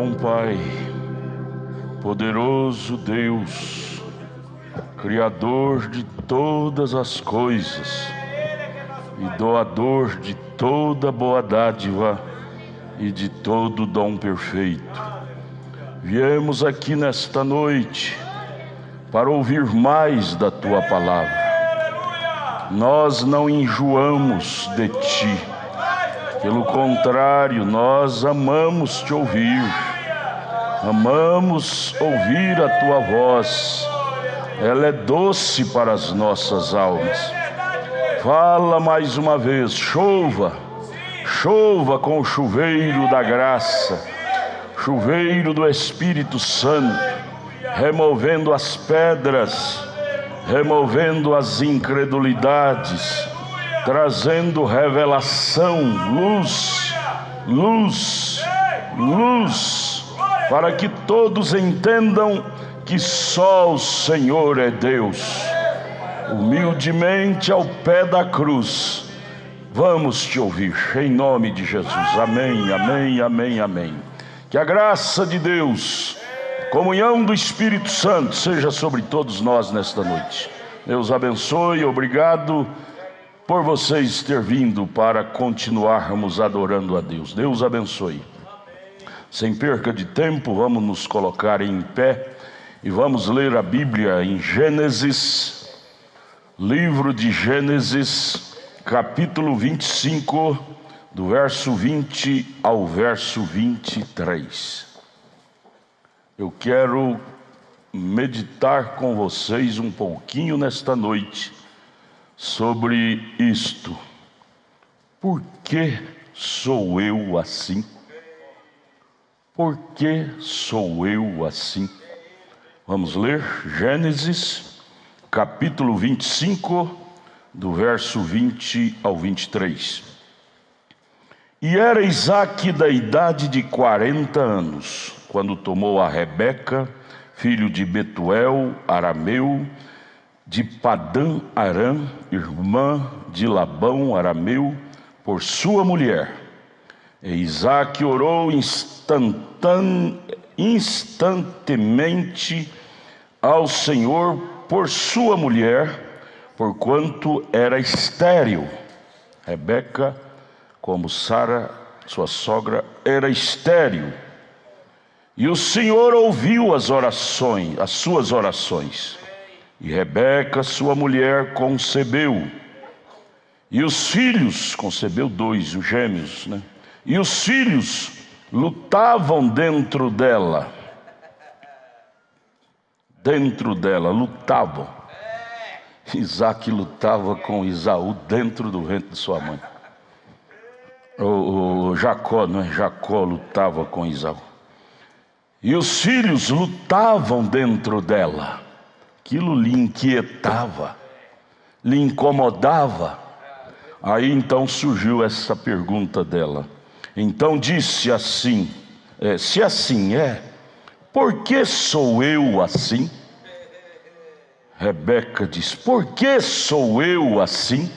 Bom Pai, poderoso Deus, Criador de todas as coisas e doador de toda boa dádiva e de todo dom perfeito, viemos aqui nesta noite para ouvir mais da Tua Palavra. Nós não enjoamos de Ti, pelo contrário, nós amamos Te ouvir, amamos ouvir a Tua voz. Ela é doce para as nossas almas. Fala mais uma vez, chova com o chuveiro da graça, chuveiro do Espírito Santo, removendo as pedras, removendo as incredulidades, trazendo revelação, luz, para que todos entendam que só o Senhor é Deus. Humildemente ao pé da cruz, vamos Te ouvir, em nome de Jesus. Amém, amém, amém, amém. Que a graça de Deus, comunhão do Espírito Santo seja sobre todos nós nesta noite. Deus abençoe, obrigado por vocês ter vindo para continuarmos adorando a Deus. Deus abençoe. Sem perca de tempo, vamos nos colocar em pé e vamos ler a Bíblia em Gênesis, livro de Gênesis, capítulo 25, do verso 20 ao verso 23. Eu quero meditar com vocês um pouquinho nesta noite sobre isto. Por que sou eu assim? Por que sou eu assim? Vamos ler Gênesis, capítulo 25, do verso 20 ao 23. E era Isaque da idade de 40 anos, quando tomou a Rebeca, filho de Betuel, arameu, de Padã Arã, irmã de Labão, arameu, por sua mulher. E Isaque orou instantemente ao Senhor por sua mulher, porquanto era estéril. Rebeca, como Sara, sua sogra, era estéril. E o Senhor ouviu as suas orações. E Rebeca, sua mulher, concebeu. E os filhos, concebeu 2, os gêmeos, né? E os filhos lutavam dentro dela. Lutavam. Isaque lutava com Esaú dentro do ventre de sua mãe. O Jacó, não é? Jacó lutava com Esaú. E os filhos lutavam dentro dela. Aquilo lhe inquietava, lhe incomodava. Aí então surgiu essa pergunta dela. Então disse assim, se assim é, por que sou eu assim? Rebeca diz, por que sou eu assim?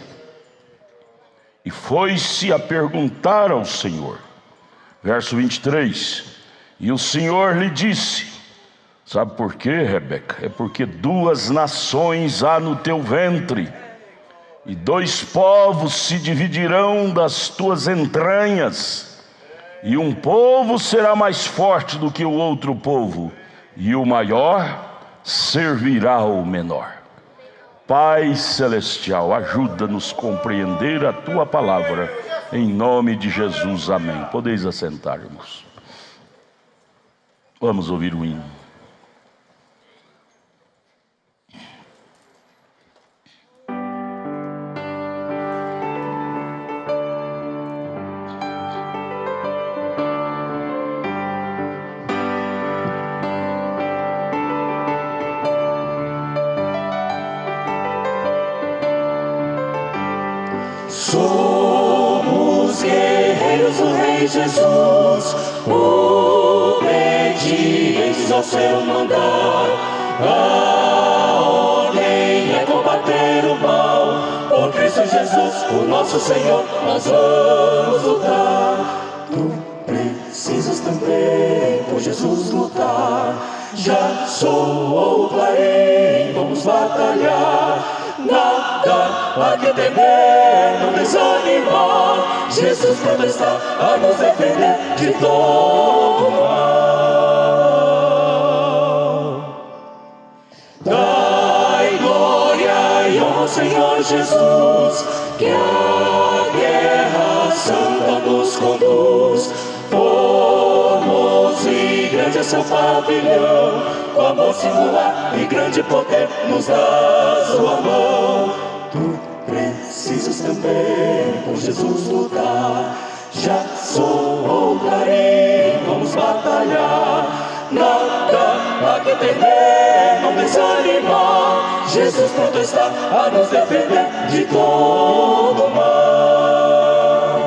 E foi-se a perguntar ao Senhor. Verso 23, e o Senhor lhe disse, sabe por quê, Rebeca? É porque 2 nações há no teu ventre, e 2 povos se dividirão das tuas entranhas, e um povo será mais forte do que o outro povo, e o maior servirá ao menor. Pai Celestial, ajuda-nos a compreender a Tua Palavra, em nome de Jesus, amém. Podeis assentar, irmãos. Vamos ouvir o hino. Somos guerreiros do Rei Jesus, obedientes ao seu mandar. A ordem é combater o mal, por Cristo Jesus, o nosso Senhor, nós vamos lutar. Tu precisas precisas também por Jesus lutar. Já soou o clarim, vamos batalhar. Nada há que temer, não desanimar. Jesus pronto está a nos defender de todo mal. Dai glória e honra ao Senhor Jesus, que a guerra santa nos conduz. Formoso e grande é seu pavilhão, com amor singular e grande poder nos dá sua mão. Tu precisas também por Jesus lutar. Já soou o clarim, vamos batalhar. Nada há que temer, não desanimar. Jesus pronto está a nos defender de todo mal.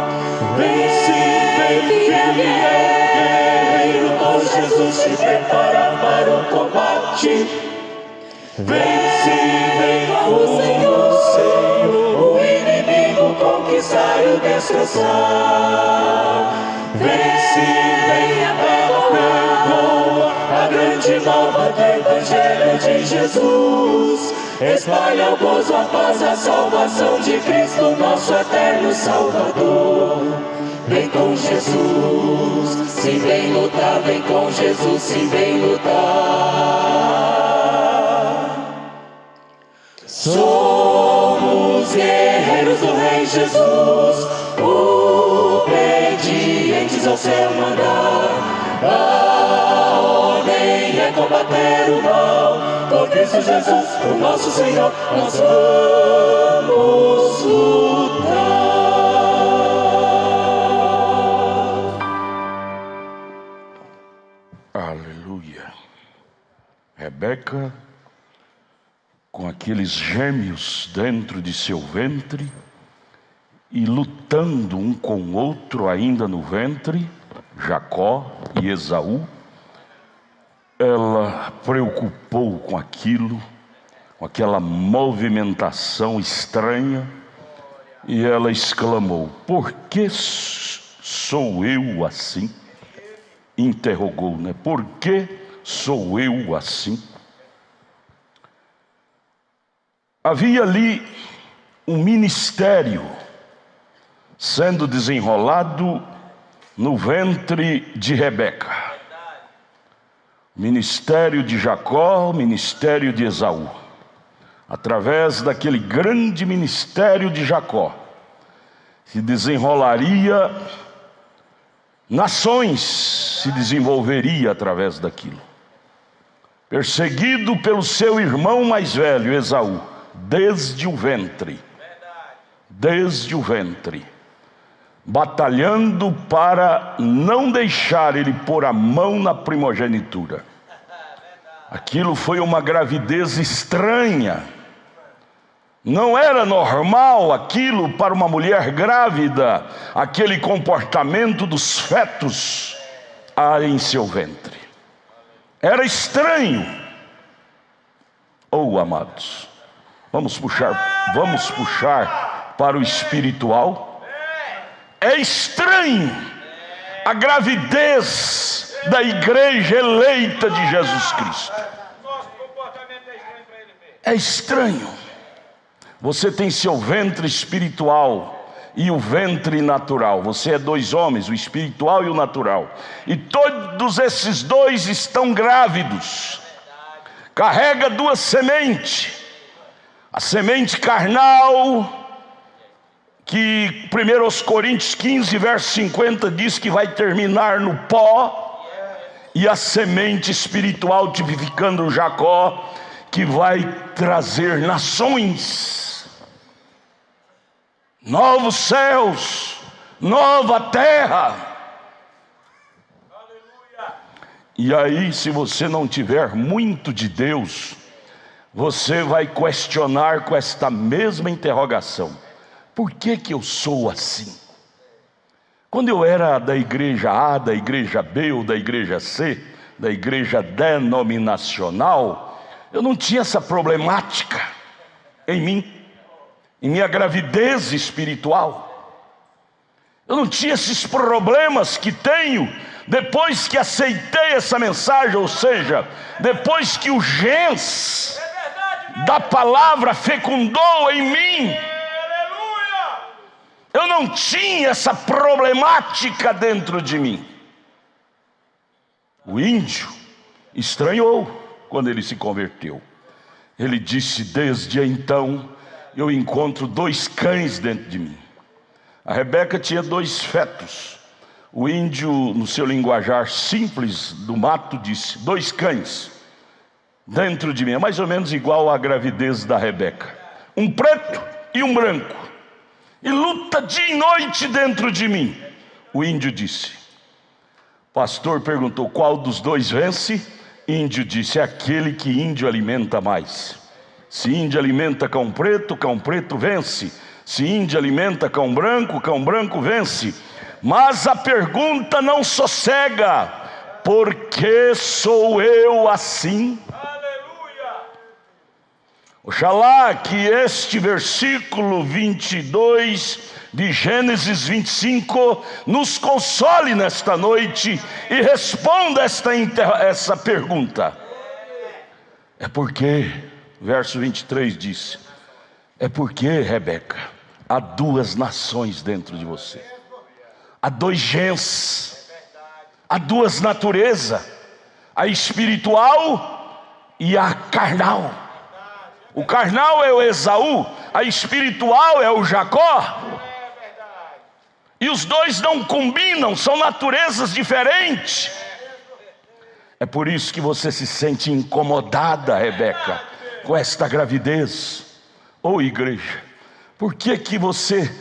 Vence, vem, fiel guerreiro, pois Jesus se prepara para o combate. Vence, vem o Senhor, o inimigo conquistar e o destroçar. Vence, vem a perdoa, a grande nova do Evangelho de Jesus. Espalha o gozo, a paz, a salvação de Cristo, nosso eterno Salvador. Vem com Jesus, se vem lutar, vem com Jesus, se vem lutar. Somos guerreiros do Rei Jesus, obedientes ao seu mandar. A ordem é combater o mal, por Cristo Jesus, o nosso Senhor, nós vamos lutar. Aleluia. Rebeca, com aqueles gêmeos dentro de seu ventre e lutando um com o outro ainda no ventre, Jacó e Esaú, ela preocupou com aquilo, com aquela movimentação estranha, e ela exclamou: por que sou eu assim? Interrogou, né? Por que sou eu assim? Havia ali um ministério sendo desenrolado no ventre de Rebeca. Ministério de Jacó, ministério de Esaú. Através daquele grande ministério de Jacó, se desenrolaria nações, se desenvolveria através daquilo. Perseguido pelo seu irmão mais velho, Esaú, desde o ventre, batalhando para não deixar ele pôr a mão na primogenitura. Aquilo foi uma gravidez estranha. Não era normal aquilo para uma mulher grávida, aquele comportamento dos fetos em seu ventre. Era estranho. Oh, amados, vamos puxar para o espiritual. É estranho a gravidez da igreja eleita de Jesus Cristo. É estranho. Você tem seu ventre espiritual e o ventre natural. Você é dois homens, o espiritual e o natural. E todos esses dois estão grávidos. Carrega duas sementes. A semente carnal, que 1 Coríntios 15, verso 50 diz que vai terminar no pó. E a semente espiritual, tipificando Jacó, que vai trazer nações, novos céus, nova terra. Aleluia. E aí, se você não tiver muito de Deus, você vai questionar com esta mesma interrogação: por que eu sou assim? Quando eu era da igreja A, da igreja B ou da igreja C, da igreja denominacional, eu não tinha essa problemática em mim, em minha gravidez espiritual. Eu não tinha esses problemas que tenho depois que aceitei essa mensagem, ou seja, depois que o gens da palavra fecundou em mim, eu não tinha essa problemática dentro de mim. O índio estranhou quando ele se converteu. Ele disse: desde então eu encontro 2 cães dentro de mim. A Rebeca tinha 2 fetos. O índio, no seu linguajar simples do mato, disse: 2 cães dentro de mim. É mais ou menos igual à gravidez da Rebeca. Um preto e um branco. E luta dia e noite dentro de mim. O índio disse. Pastor perguntou: qual dos 2 vence? Índio disse: é aquele que índio alimenta mais. Se índio alimenta cão preto vence. Se índio alimenta cão branco vence. Mas a pergunta não sossega: por que sou eu assim? Oxalá que este versículo 22 de Gênesis 25 nos console nesta noite e responda essa pergunta. É porque, verso 23 diz: é porque, Rebeca, há 2 nações dentro de você. Há 2 gens, há 2 naturezas, a espiritual e a carnal. O carnal é o Esaú, a espiritual é o Jacó. E os 2 não combinam, são naturezas diferentes. É por isso que você se sente incomodada, Rebeca, com esta gravidez. Ô igreja, por que você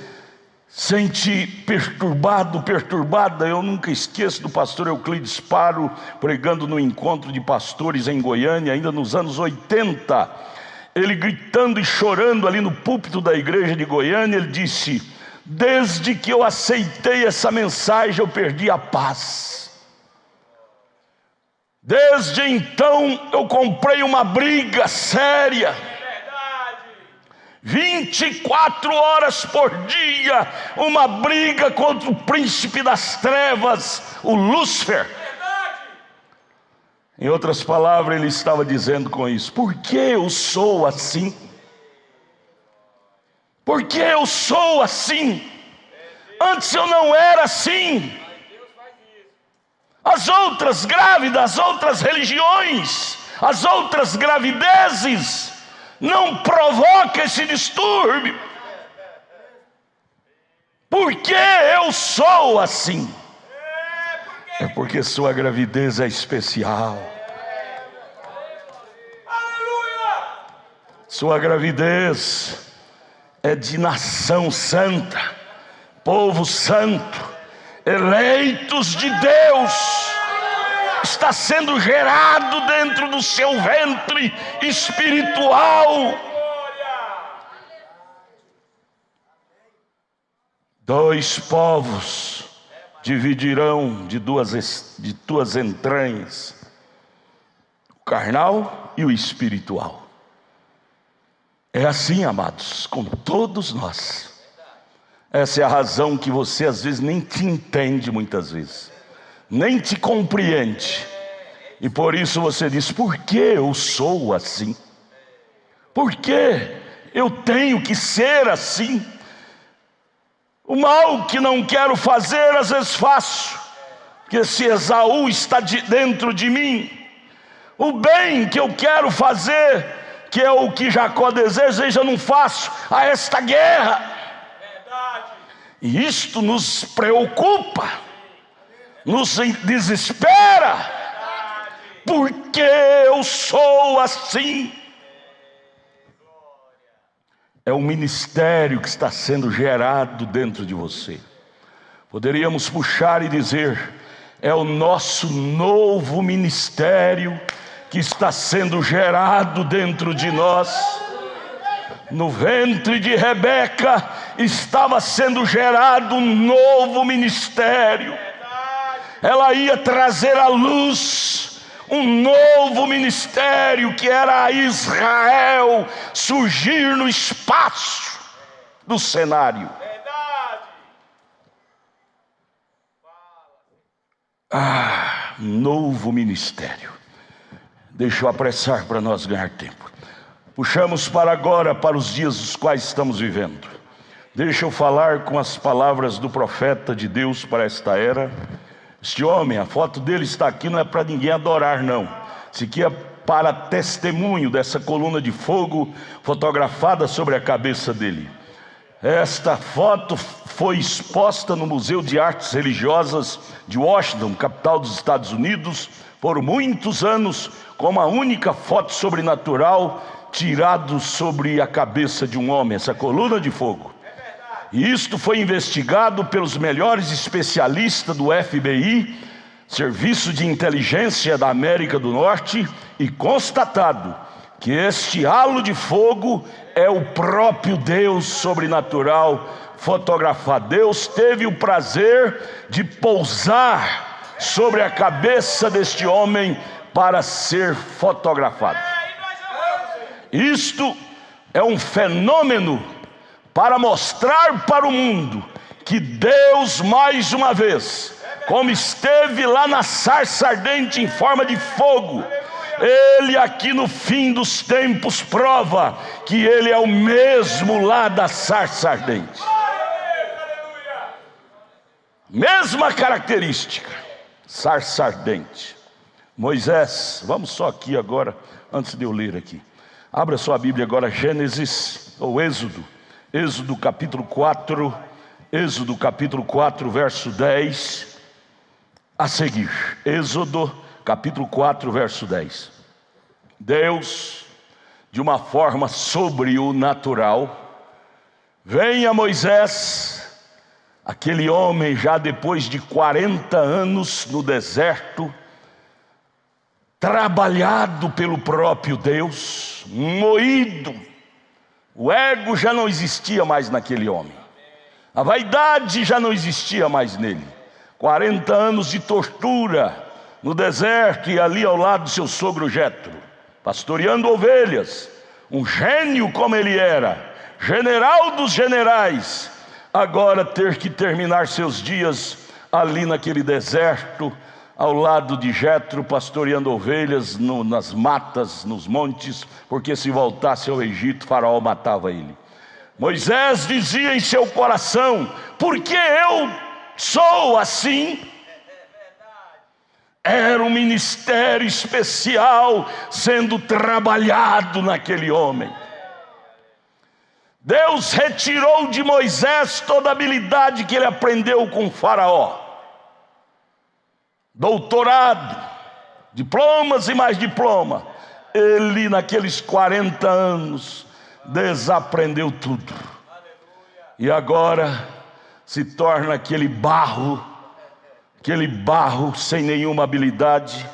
sente perturbada? Eu nunca esqueço do pastor Euclides Paro pregando no encontro de pastores em Goiânia, ainda nos anos 80. Ele gritando e chorando ali no púlpito da igreja de Goiânia, ele disse: desde que eu aceitei essa mensagem eu perdi a paz. Desde então eu comprei uma briga séria. 24 horas por dia, uma briga contra o príncipe das trevas, o Lúcifer. Em outras palavras, ele estava dizendo com isso: por que eu sou assim? Por que eu sou assim? Antes eu não era assim. As outras grávidas, as outras religiões, as outras gravidezes não provocam esse distúrbio. Por que eu sou assim? É porque sua gravidez é especial. Sua gravidez é de nação santa, povo santo, eleitos de Deus. Está sendo gerado dentro do seu ventre espiritual. 2 povos dividirão de tuas entranhas, o carnal e o espiritual. É assim, amados, com todos nós. Essa é a razão que você às vezes nem te entende, muitas vezes nem te compreende, e por isso você diz: por que eu sou assim? Por que eu tenho que ser assim? O mal que não quero fazer, às vezes faço, porque se Esaú está dentro de mim. O bem que eu quero fazer, que é o que Jacó deseja, eu não faço. Há esta guerra. E isto nos preocupa, nos desespera. Porque eu sou assim? É um ministério que está sendo gerado dentro de você. Poderíamos puxar e dizer: é o nosso novo ministério que está sendo gerado dentro de nós. No ventre de Rebeca estava sendo gerado um novo ministério. Ela ia trazer à luz um novo ministério, que era Israel surgir no espaço do cenário. Novo ministério. Deixa eu apressar para nós ganhar tempo. Puxamos para agora, para os dias os quais estamos vivendo. Deixa eu falar com as palavras do profeta de Deus para esta era. Este homem, a foto dele está aqui, não é para ninguém adorar, não. Isso aqui é para testemunho dessa coluna de fogo fotografada sobre a cabeça dele. Esta foto foi exposta no Museu de Artes Religiosas de Washington, capital dos Estados Unidos, por muitos anos, como a única foto sobrenatural tirada sobre a cabeça de um homem, essa coluna de fogo. E isto foi investigado pelos melhores especialistas do FBI, Serviço de Inteligência da América do Norte, e constatado que este halo de fogo é o próprio Deus sobrenatural fotografado. Deus teve o prazer de pousar sobre a cabeça deste homem para ser fotografado. Isto é um fenômeno para mostrar para o mundo que Deus, mais uma vez, como esteve lá na sarça ardente em forma de fogo, Ele aqui no fim dos tempos prova que Ele é o mesmo lá da sarça ardente. Mesma característica, sarça ardente. Moisés, vamos só aqui agora, antes de eu ler aqui. Abra sua Bíblia agora, Gênesis, ou Êxodo capítulo 4, Êxodo capítulo 4, verso 10, a seguir. Êxodo capítulo 4, verso 10. Deus, de uma forma sobrenatural, vem a Moisés, aquele homem já depois de 40 anos no deserto, trabalhado pelo próprio Deus, moído. O ego já não existia mais naquele homem, a vaidade já não existia mais nele. 40 anos de tortura no deserto e ali ao lado do seu sogro Jetro, pastoreando ovelhas, um gênio como ele era, general dos generais, agora ter que terminar seus dias ali naquele deserto, ao lado de Jetro, pastoreando ovelhas nas matas, nos montes, porque se voltasse ao Egito, Faraó matava ele. Moisés dizia em seu coração: por que eu sou assim? Era um ministério especial sendo trabalhado naquele homem. Deus retirou de Moisés toda a habilidade que ele aprendeu com Faraó. Doutorado, diplomas e mais diploma. Ele naqueles 40 anos desaprendeu tudo. E agora se torna aquele barro sem nenhuma habilidade.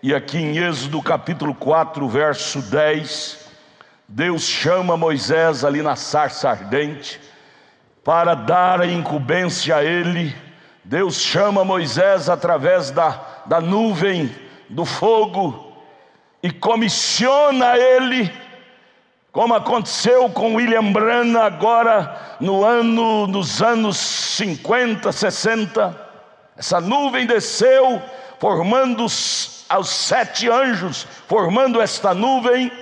E aqui em Êxodo capítulo 4, verso 10, Deus chama Moisés ali na sarça ardente para dar a incumbência a ele. Deus chama Moisés através da nuvem, do fogo, e comissiona ele, como aconteceu com William Branham agora nos anos 50, 60. Essa nuvem desceu, formando os 7 anjos, formando esta nuvem,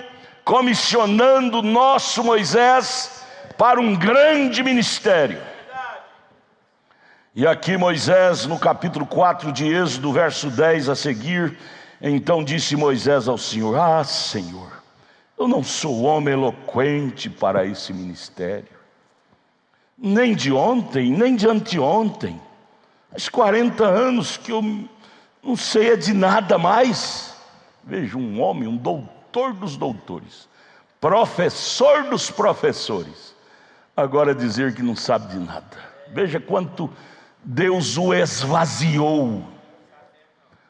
comissionando nosso Moisés para um grande ministério. E aqui Moisés, no capítulo 4 de Êxodo, verso 10 a seguir, então disse Moisés ao Senhor: Senhor, eu não sou homem eloquente para esse ministério, nem de ontem, nem de anteontem. Faz 40 anos que eu não sei de nada mais. Veja, um homem, um doutor dos doutores, professor dos professores, agora dizer que não sabe de nada. Veja quanto Deus o esvaziou.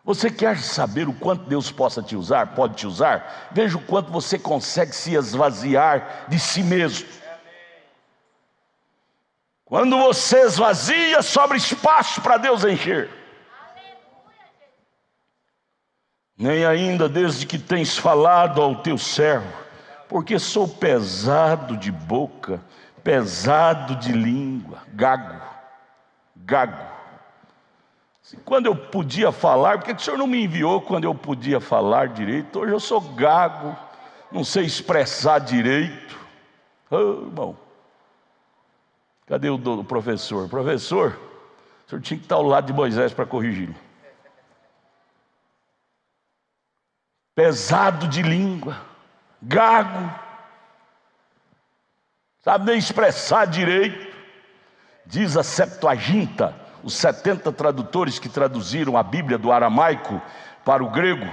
Você quer saber o quanto Deus pode te usar? Veja o quanto você consegue se esvaziar de si mesmo. Quando você esvazia, sobra espaço para Deus encher. Nem ainda desde que tens falado ao teu servo, porque sou pesado de boca, pesado de língua, gago. Quando eu podia falar, por que o senhor não me enviou quando eu podia falar direito? Hoje eu sou gago, não sei expressar direito. Oh, irmão, cadê o professor? Professor, o senhor tinha que estar ao lado de Moisés para corrigi-lo. Pesado de língua, gago, sabe nem expressar direito. Diz a Septuaginta, os 70 tradutores que traduziram a Bíblia do aramaico para o grego,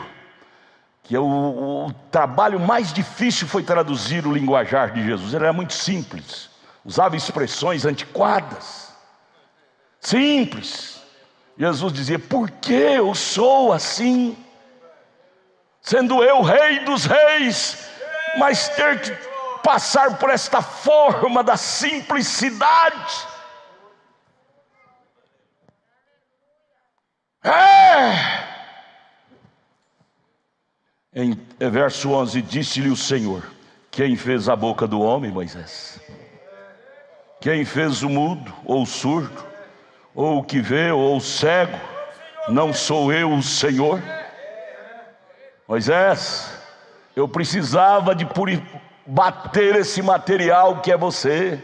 que o trabalho mais difícil foi traduzir o linguajar de Jesus. Ele era muito simples, usava expressões antiquadas, simples. Jesus dizia: por que eu sou assim? Sendo eu rei dos reis, mas ter que passar por esta forma da simplicidade. Em verso 11, disse-lhe o Senhor: quem fez a boca do homem, Moisés? Quem fez o mudo, ou o surdo, ou o que vê, ou o cego? Não sou eu o Senhor? Moisés, eu precisava de bater esse material que é você.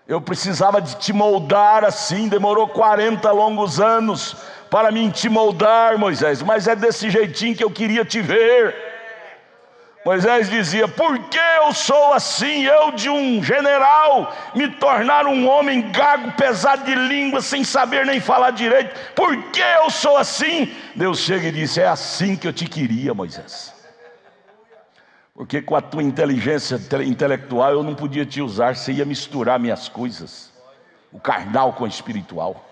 Eu precisava de te moldar assim. Demorou 40 longos anos para me te moldar, Moisés, mas é desse jeitinho que eu queria te ver. Moisés dizia: por que eu sou assim? Eu, de um general, me tornar um homem gago, pesado de língua, sem saber nem falar direito. Por que eu sou assim? Deus chega e disse: é assim que eu te queria, Moisés. Porque com a tua inteligência intelectual eu não podia te usar, você ia misturar minhas coisas, o carnal com o espiritual.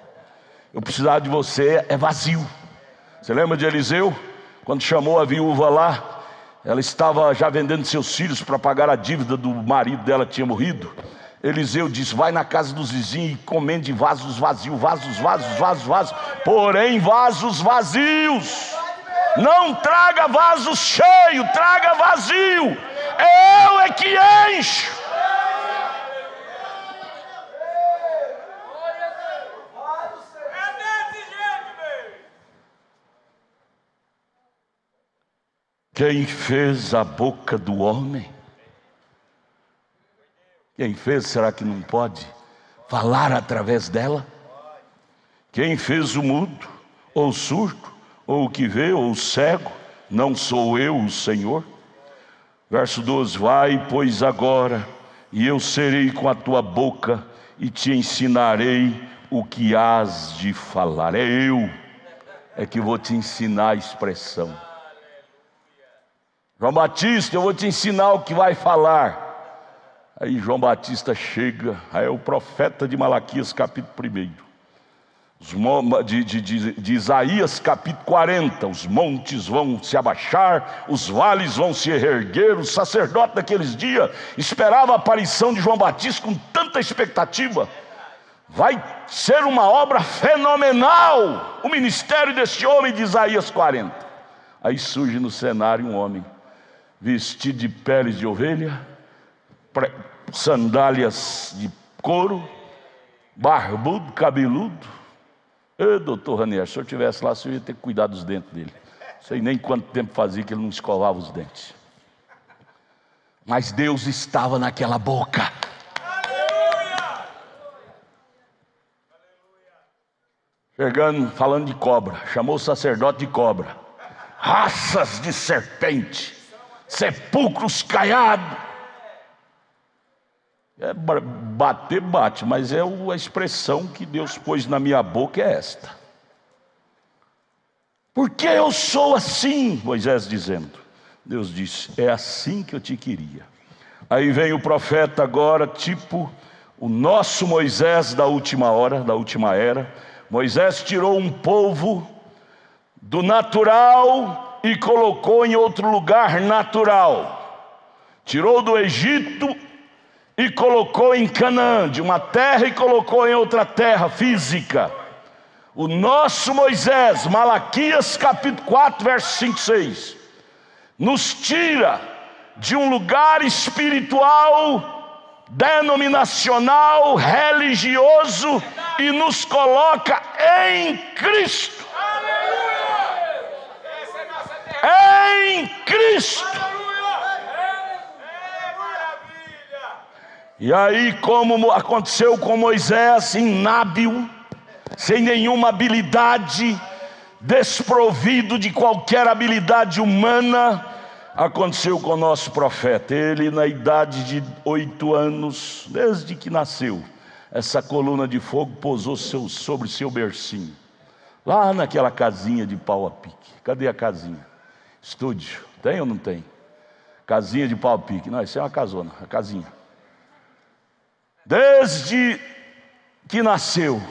Eu precisava de você, é vazio. Você lembra de Eliseu? Quando chamou a viúva lá, ela estava já vendendo seus filhos para pagar a dívida do marido dela que tinha morrido. Eliseu disse: vai na casa dos vizinhos e encomende vasos vazios, vasos, porém vasos vazios. Não traga vaso cheio, traga vazio. Eu é que encho. Quem fez a boca do homem? Quem fez, será que não pode falar através dela? Quem fez o mudo, ou o surdo, ou o que vê, ou o cego? Não sou eu o Senhor? Verso 12: vai, pois, agora, e eu serei com a tua boca, e te ensinarei o que hás de falar. É que vou te ensinar a expressão. João Batista, eu vou te ensinar o que vai falar. Aí João Batista chega, aí é o profeta de Malaquias capítulo 1. De Isaías capítulo 40, os montes vão se abaixar, os vales vão se erguer. O sacerdote daqueles dias esperava a aparição de João Batista com tanta expectativa. Vai ser uma obra fenomenal o ministério desse homem de Isaías 40. Aí surge no cenário um homem vestido de peles de ovelha, sandálias de couro, barbudo, cabeludo. Doutor Ranieri, se o senhor estivesse lá, o senhor ia ter que cuidar dos dentes dele. Não sei nem quanto tempo fazia que ele não escovava os dentes. Mas Deus estava naquela boca. Chegando, falando de cobra, chamou o sacerdote de cobra. Raças de serpente, sepulcros caiados. Bater, bate, mas a expressão que Deus pôs na minha boca é esta. Por que eu sou assim? Moisés dizendo. Deus disse: é assim que eu te queria. Aí vem o profeta agora, tipo o nosso Moisés da última hora, da última era. Moisés tirou um povo do natural e colocou em outro lugar natural. Tirou do Egito e colocou em Canaã, de uma terra, e colocou em outra terra física. O nosso Moisés, Malaquias capítulo 4, verso 5 e 6, nos tira de um lugar espiritual denominacional, religioso e nos coloca em Cristo. Em Cristo. E aí, como aconteceu com Moisés, inábil, sem nenhuma habilidade, desprovido de qualquer habilidade humana, aconteceu com o nosso profeta. Ele, na idade de 8 anos, desde que nasceu, essa coluna de fogo pousou sobre seu bercinho, lá naquela casinha de pau a pique. Cadê a casinha? Estúdio, tem ou não tem? Casinha de pau a pique. Não, isso é uma casona, a casinha. Desde que nasceu,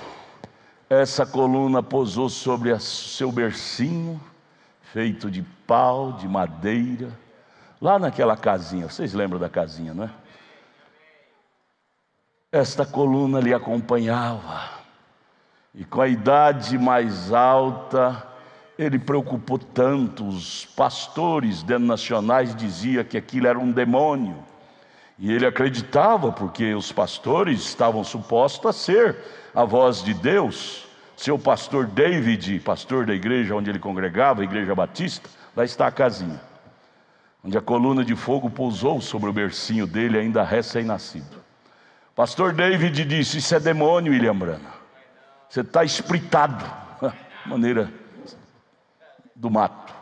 essa coluna pousou sobre seu bercinho, feito de pau, de madeira, lá naquela casinha. Vocês lembram da casinha, não é? Esta coluna lhe acompanhava, e com a idade mais alta, ele preocupou tanto. Os pastores denominacionais diziam que aquilo era um demônio, e ele acreditava, porque os pastores estavam supostos a ser a voz de Deus. Seu pastor David, pastor da igreja onde ele congregava, a Igreja Batista, lá está a casinha, onde a coluna de fogo pousou sobre o bercinho dele, ainda recém-nascido. Pastor David disse: isso é demônio, William Branham. Você está espritado, maneira do mato.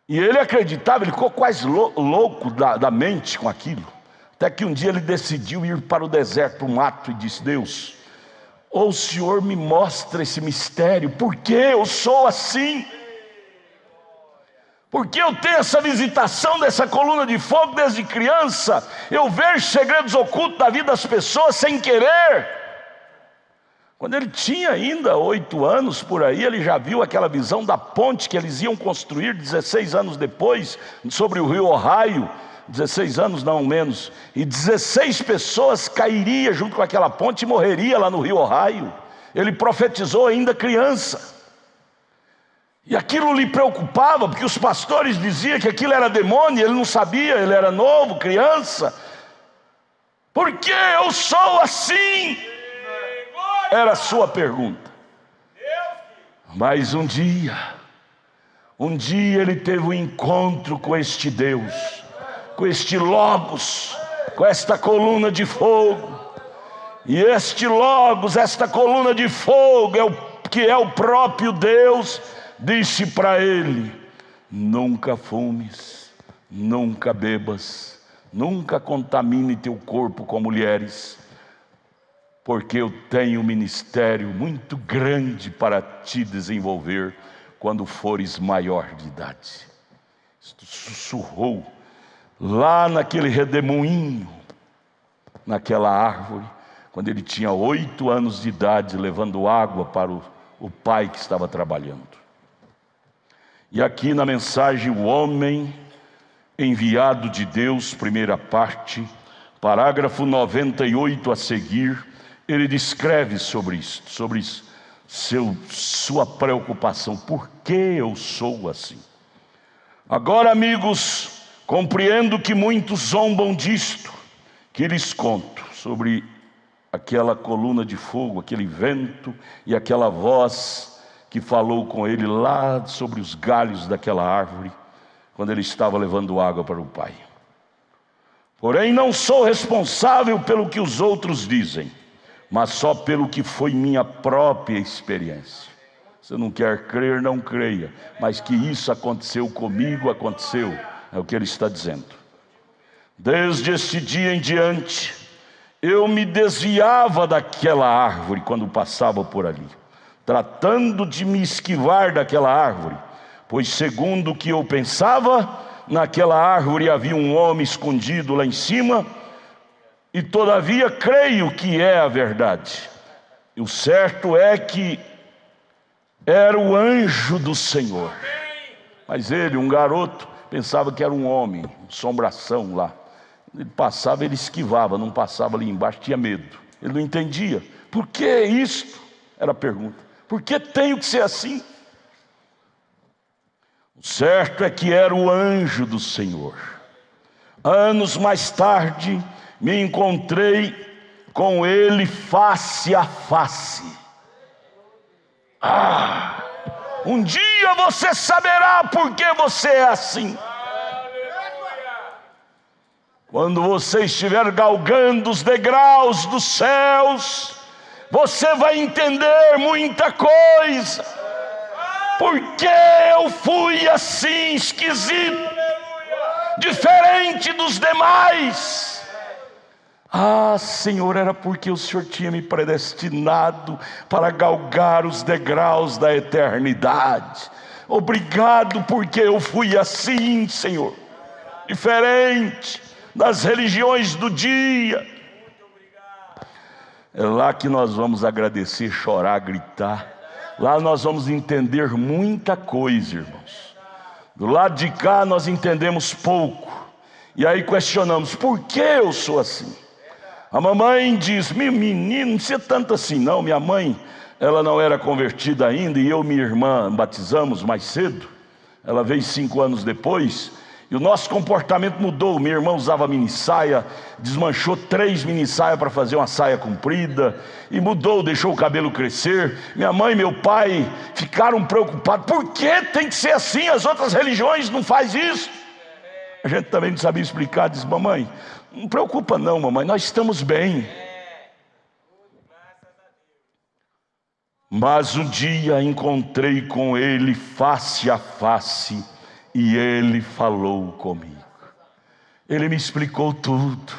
E ele acreditava, ele ficou quase louco da mente com aquilo. Até que um dia ele decidiu ir para o deserto, o mato, e disse: Deus, ou o Senhor me mostra esse mistério, por que eu sou assim? Porque eu tenho essa visitação dessa coluna de fogo desde criança. Eu vejo segredos ocultos da vida das pessoas sem querer. Quando ele tinha ainda 8 anos por aí, ele já viu aquela visão da ponte que eles iam construir 16 anos depois, sobre o rio Ohio. 16 anos não menos, e 16 pessoas cairiam junto com aquela ponte e morreria lá no rio Ohio. Ele profetizou ainda criança. E aquilo lhe preocupava, porque os pastores diziam que aquilo era demônio, ele não sabia, ele era novo, criança. Por que eu sou assim? Era a sua pergunta. Mas um dia ele teve um encontro com este Deus, com este Logos, com esta coluna de fogo. E este Logos, esta coluna de fogo, que é o próprio Deus, disse para ele: nunca fumes, nunca bebas, nunca contamine teu corpo com mulheres, porque eu tenho um ministério muito grande para te desenvolver quando fores maior de idade. Isto sussurrou lá naquele redemoinho, naquela árvore, quando ele tinha 8 anos de idade, levando água para o pai que estava trabalhando. E aqui na mensagem, o homem enviado de Deus, primeira parte, parágrafo 98 a seguir, ele descreve sobre isso, sua preocupação. Por que eu sou assim? Agora, amigos, compreendo que muitos zombam disto que lhes conto, sobre aquela coluna de fogo, aquele vento e aquela voz que falou com ele lá sobre os galhos daquela árvore, quando ele estava levando água para o pai. Porém, não sou responsável pelo que os outros dizem, mas só pelo que foi minha própria experiência. Você não quer crer, não creia, mas que isso aconteceu comigo, aconteceu, é o que ele está dizendo. Desde esse dia em diante, eu me desviava daquela árvore quando passava por ali, tratando de me esquivar daquela árvore, pois segundo o que eu pensava, naquela árvore havia um homem escondido lá em cima, e todavia creio que é a verdade. E o certo é que era o anjo do Senhor. Mas ele, um garoto, pensava que era um homem, assombração lá. Ele passava, ele esquivava, não passava ali embaixo, tinha medo. Ele não entendia. Por que isto? Era a pergunta. Por que tenho que ser assim? O certo é que era o anjo do Senhor. Anos mais tarde, me encontrei com ele face a face. Um dia você saberá por que você é assim. Quando você estiver galgando os degraus dos céus, você vai entender muita coisa. Por que eu fui assim, esquisito, diferente dos demais? Senhor, era porque o Senhor tinha me predestinado para galgar os degraus da eternidade. Obrigado porque eu fui assim, Senhor, diferente das religiões do dia. É lá que nós vamos agradecer, chorar, gritar. Lá nós vamos entender muita coisa, irmãos. Do lado de cá nós entendemos pouco. E aí questionamos, por que eu sou assim? A mamãe diz, meu menino, não precisa tanto assim não. Minha mãe, ela não era convertida ainda, e eu e minha irmã batizamos mais cedo. Ela veio 5 anos depois, e o nosso comportamento mudou. Minha irmã usava mini saia, desmanchou 3 mini saias para fazer uma saia comprida, e mudou, deixou o cabelo crescer. Minha mãe e meu pai ficaram preocupados, por que tem que ser assim? As outras religiões não fazem isso. A gente também não sabia explicar, disse, mamãe, não preocupa não, mamãe, nós estamos bem. Mas um dia encontrei com ele face a face, e ele falou comigo. Ele me explicou tudo.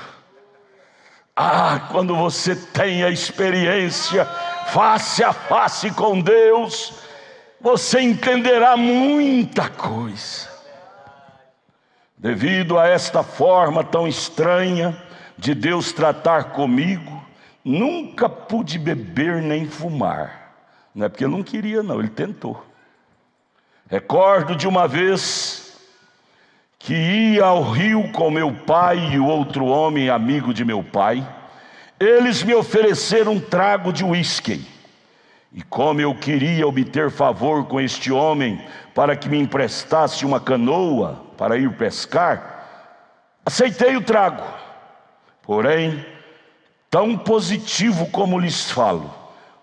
Quando você tem a experiência face a face com Deus, você entenderá muita coisa. Devido a esta forma tão estranha de Deus tratar comigo, nunca pude beber nem fumar. Não é porque eu não queria não, ele tentou. Recordo de uma vez que ia ao rio com meu pai e o outro homem amigo de meu pai. Eles me ofereceram um trago de uísque. E como eu queria obter favor com este homem para que me emprestasse uma canoa para ir pescar, aceitei o trago. Porém, tão positivo como lhes falo,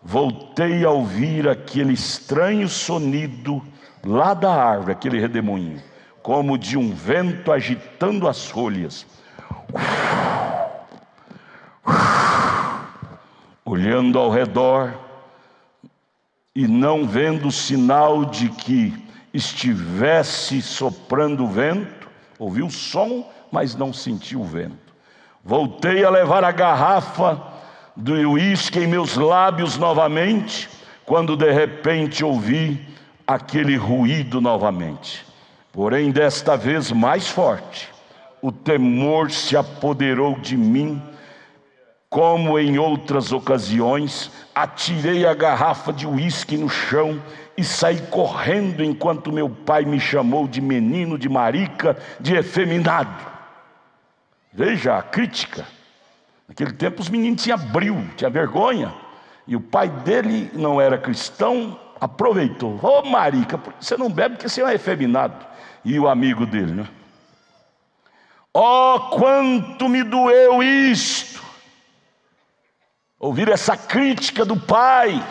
voltei a ouvir aquele estranho sonido lá da árvore, aquele redemoinho, como de um vento agitando as folhas. Olhando ao redor e não vendo sinal de que estivesse soprando o vento, ouvi o som, mas não senti o vento. Voltei a levar a garrafa do uísque em meus lábios novamente, quando de repente ouvi aquele ruído novamente. Porém, desta vez mais forte, o temor se apoderou de mim. Como em outras ocasiões, atirei a garrafa de uísque no chão e saí correndo enquanto meu pai me chamou de menino, de marica, de efeminado. Veja a crítica. Naquele tempo os meninos tinham brio, tinham vergonha. E o pai dele não era cristão, aproveitou. Marica, você não bebe porque você é efeminado. E o amigo dele, né? Quanto me doeu isto! Ouvir essa crítica do pai.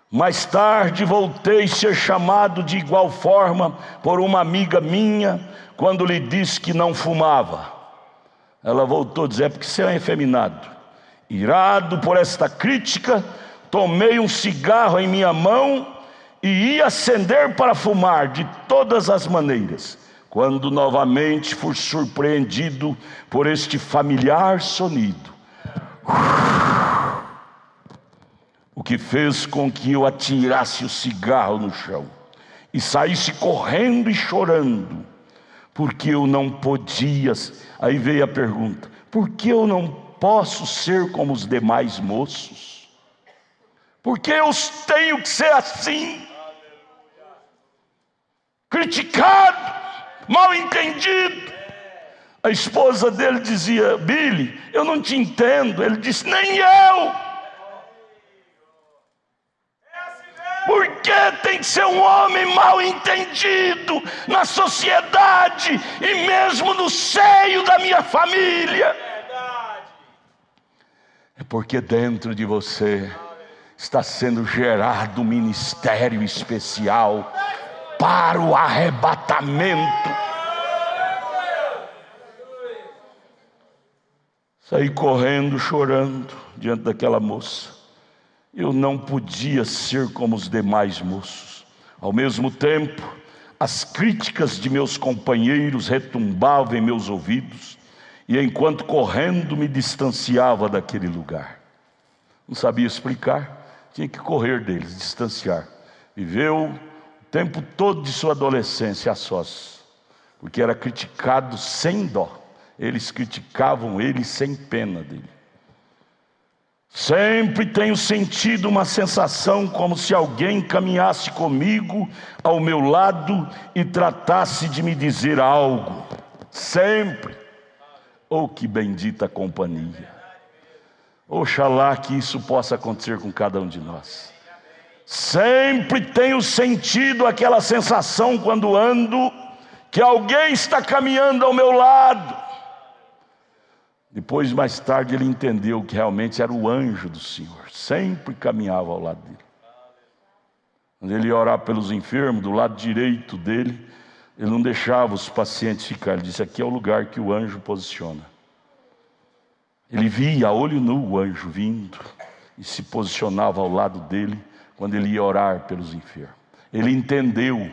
Mais tarde voltei a ser chamado de igual forma por uma amiga minha, quando lhe disse que não fumava. Ela voltou a dizer, porque você é um efeminado. Irado por esta crítica, tomei um cigarro em minha mão e ia acender para fumar de todas as maneiras, quando novamente fui surpreendido por este familiar sonido. O que fez com que eu atirasse o cigarro no chão e saísse correndo e chorando, porque eu não podia. Aí veio a pergunta, por que eu não posso ser como os demais moços? Por que eu tenho que ser assim? Criticado, mal entendido. A esposa dele dizia, Billy, eu não te entendo. Ele disse, nem eu. Por que tem que ser um homem mal entendido na sociedade e mesmo no seio da minha família? porque dentro de você está sendo gerado um ministério especial para o arrebatamento. Saí correndo, chorando diante daquela moça. Eu não podia ser como os demais moços. Ao mesmo tempo, as críticas de meus companheiros retumbavam em meus ouvidos, e enquanto correndo me distanciava daquele lugar. Não sabia explicar, tinha que correr deles, distanciar. Viveu o tempo todo de sua adolescência a sós, porque era criticado sem dó. Eles criticavam ele sem pena dele. Sempre tenho sentido uma sensação como se alguém caminhasse comigo ao meu lado e tratasse de me dizer algo. Sempre. Oh, que bendita companhia. Oxalá que isso possa acontecer com cada um de nós. Sempre tenho sentido aquela sensação quando ando, que alguém está caminhando ao meu lado. Depois, mais tarde, ele entendeu que realmente era o anjo do Senhor. Sempre caminhava ao lado dele. Quando ele ia orar pelos enfermos, do lado direito dele, ele não deixava os pacientes ficar. Ele disse: aqui é o lugar que o anjo posiciona. Ele via a olho nu o anjo vindo e se posicionava ao lado dele quando ele ia orar pelos enfermos. Ele entendeu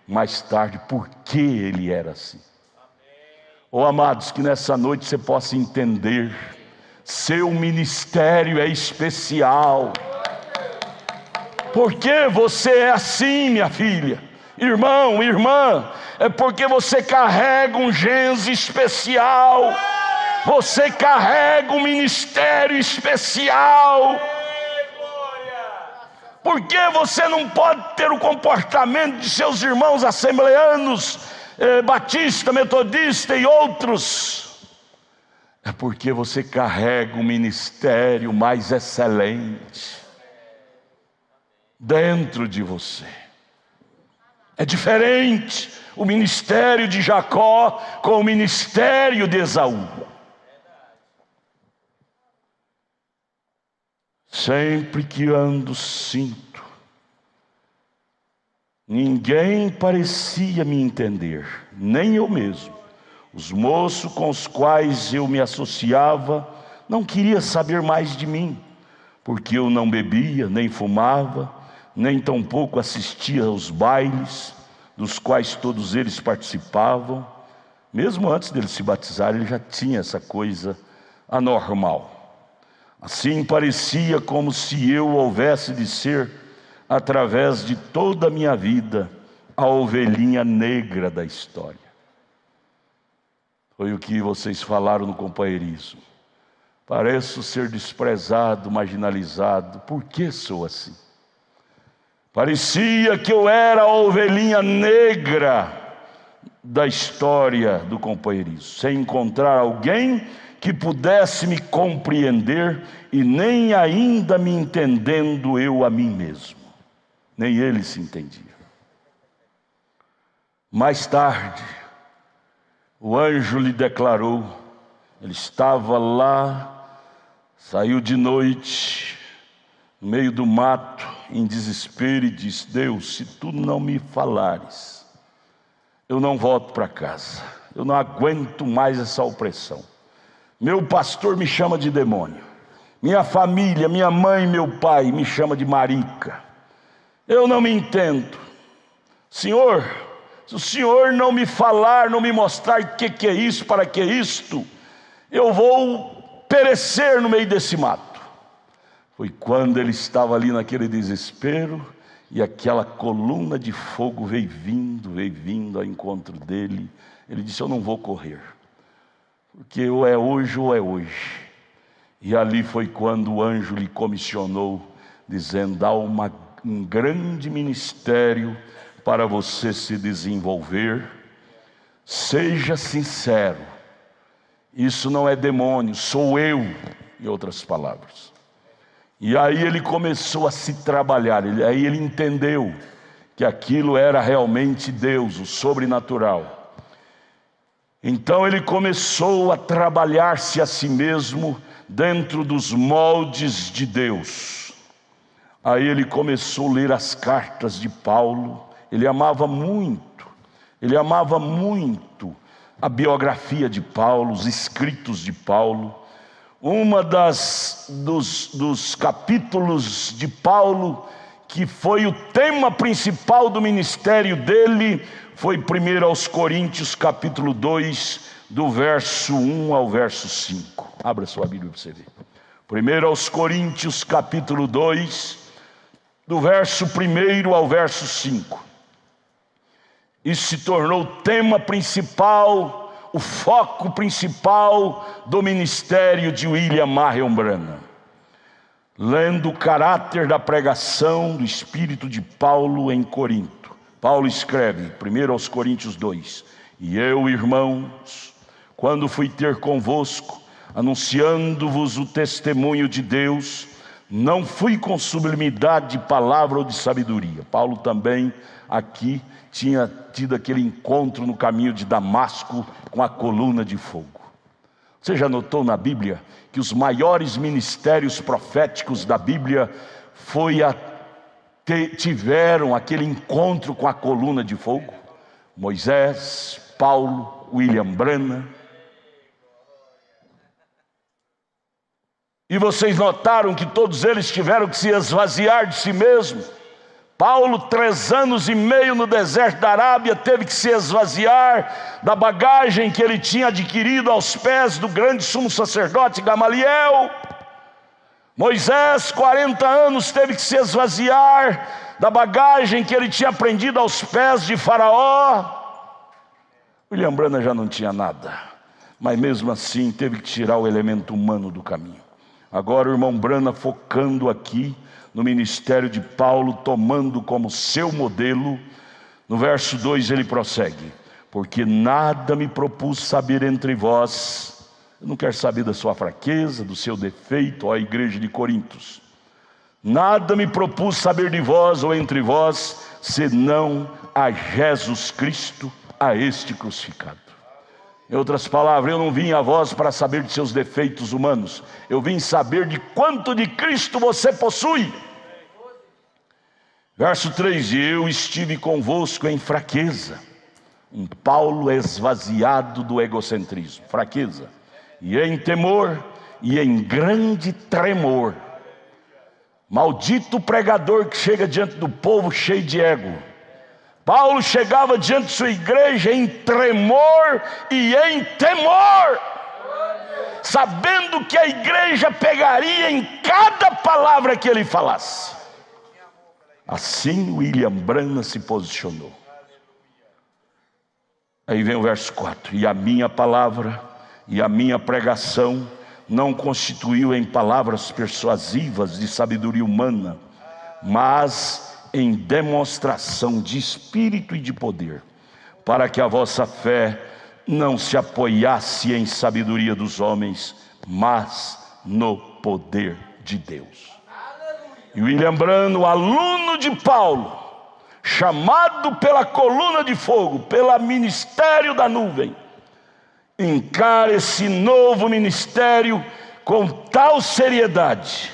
mais tarde por que ele era assim. Oh, amados, que nessa noite você possa entender, seu ministério é especial. Por que você é assim, minha filha? Irmão, irmã, é porque você carrega um genro especial. Você carrega um ministério especial. Por que você não pode ter o comportamento de seus irmãos assembleanos, batista, metodista e outros? É porque você carrega um ministério mais excelente dentro de você. É diferente o ministério de Jacó com o ministério de Esaú. Sempre que ando, sinto. Ninguém parecia me entender, nem eu mesmo. Os moços com os quais eu me associava não queriam saber mais de mim, porque eu não bebia, nem fumava, nem tampouco assistia aos bailes, dos quais todos eles participavam. Mesmo antes dele se batizar, ele já tinha essa coisa anormal. Assim parecia como se eu houvesse de ser, através de toda a minha vida, a ovelhinha negra da história. Foi o que vocês falaram no companheirismo. Pareço ser desprezado, marginalizado. Por que sou assim? Parecia que eu era a ovelhinha negra da história do companheirismo, sem encontrar alguém que pudesse me compreender, e nem ainda me entendendo eu a mim mesmo. Nem ele se entendia. Mais tarde, o anjo lhe declarou, ele estava lá, saiu de noite, no meio do mato, em desespero, e disse: Deus, se tu não me falares, eu não volto para casa, eu não aguento mais essa opressão. Meu pastor me chama de demônio, minha família, minha mãe, meu pai me chama de marica. Eu não me entendo. Senhor, se o Senhor não me falar, não me mostrar o que é isso, para que é isto, eu vou perecer no meio desse mato. Foi quando ele estava ali naquele desespero, e aquela coluna de fogo veio vindo ao encontro dele. Ele disse: eu não vou correr, porque ou é hoje ou é hoje. E ali foi quando o anjo lhe comissionou, dizendo: há um grande ministério para você se desenvolver. Seja sincero, isso não é demônio, sou eu, em outras palavras. E aí ele começou a se trabalhar, aí ele entendeu que aquilo era realmente Deus, o sobrenatural. Então ele começou a trabalhar-se a si mesmo, dentro dos moldes de Deus. Aí ele começou a ler as cartas de Paulo. Ele amava muito a biografia de Paulo, os escritos de Paulo. Dos capítulos de Paulo, que foi o tema principal do ministério dele, foi 1 aos Coríntios, capítulo 2, do verso 1 ao verso 5. Abra sua Bíblia para você ver. 1 aos Coríntios, capítulo 2, do verso 1 ao verso 5. Isso se tornou o tema principal, o foco principal do ministério de William Marion Branham. Lendo o caráter da pregação do Espírito de Paulo em Corinto. Paulo escreve, 1 aos Coríntios 2: E eu, irmãos, quando fui ter convosco, anunciando-vos o testemunho de Deus, não fui com sublimidade de palavra ou de sabedoria. Paulo também aqui tinha tido aquele encontro no caminho de Damasco com a coluna de fogo. Você já notou na Bíblia que os maiores ministérios proféticos da Bíblia tiveram aquele encontro com a coluna de fogo? Moisés, Paulo, William Branham. E vocês notaram que todos eles tiveram que se esvaziar de si mesmos. Paulo, 3 anos e meio no deserto da Arábia, teve que se esvaziar da bagagem que ele tinha adquirido aos pés do grande sumo sacerdote Gamaliel. Moisés, 40 anos, teve que se esvaziar da bagagem que ele tinha aprendido aos pés de Faraó. William Branham já não tinha nada, mas mesmo assim teve que tirar o elemento humano do caminho. Agora o irmão Branham focando aqui no ministério de Paulo, tomando como seu modelo. No verso 2 ele prossegue: porque nada me propus saber entre vós. Eu não quero saber da sua fraqueza, do seu defeito, ó igreja de Corintos. Nada me propus saber de vós ou entre vós, senão a Jesus Cristo, a este crucificado. Em outras palavras, eu não vim a vós para saber de seus defeitos humanos, eu vim saber de quanto de Cristo você possui. Verso 3: e eu estive convosco em fraqueza. Um Paulo esvaziado do egocentrismo, fraqueza, e em temor, e em grande tremor. Maldito pregador que chega diante do povo cheio de ego. Paulo chegava diante de sua igreja em tremor e em temor, sabendo que a igreja pegaria em cada palavra que ele falasse. Assim William Branham se posicionou. Aí vem o verso 4: e a minha palavra e a minha pregação não constituiu em palavras persuasivas de sabedoria humana, mas em demonstração de espírito e de poder, para que a vossa fé não se apoiasse em sabedoria dos homens, mas no poder de Deus. E William Branham, aluno de Paulo, chamado pela coluna de fogo, pelo ministério da nuvem, encara esse novo ministério com tal seriedade.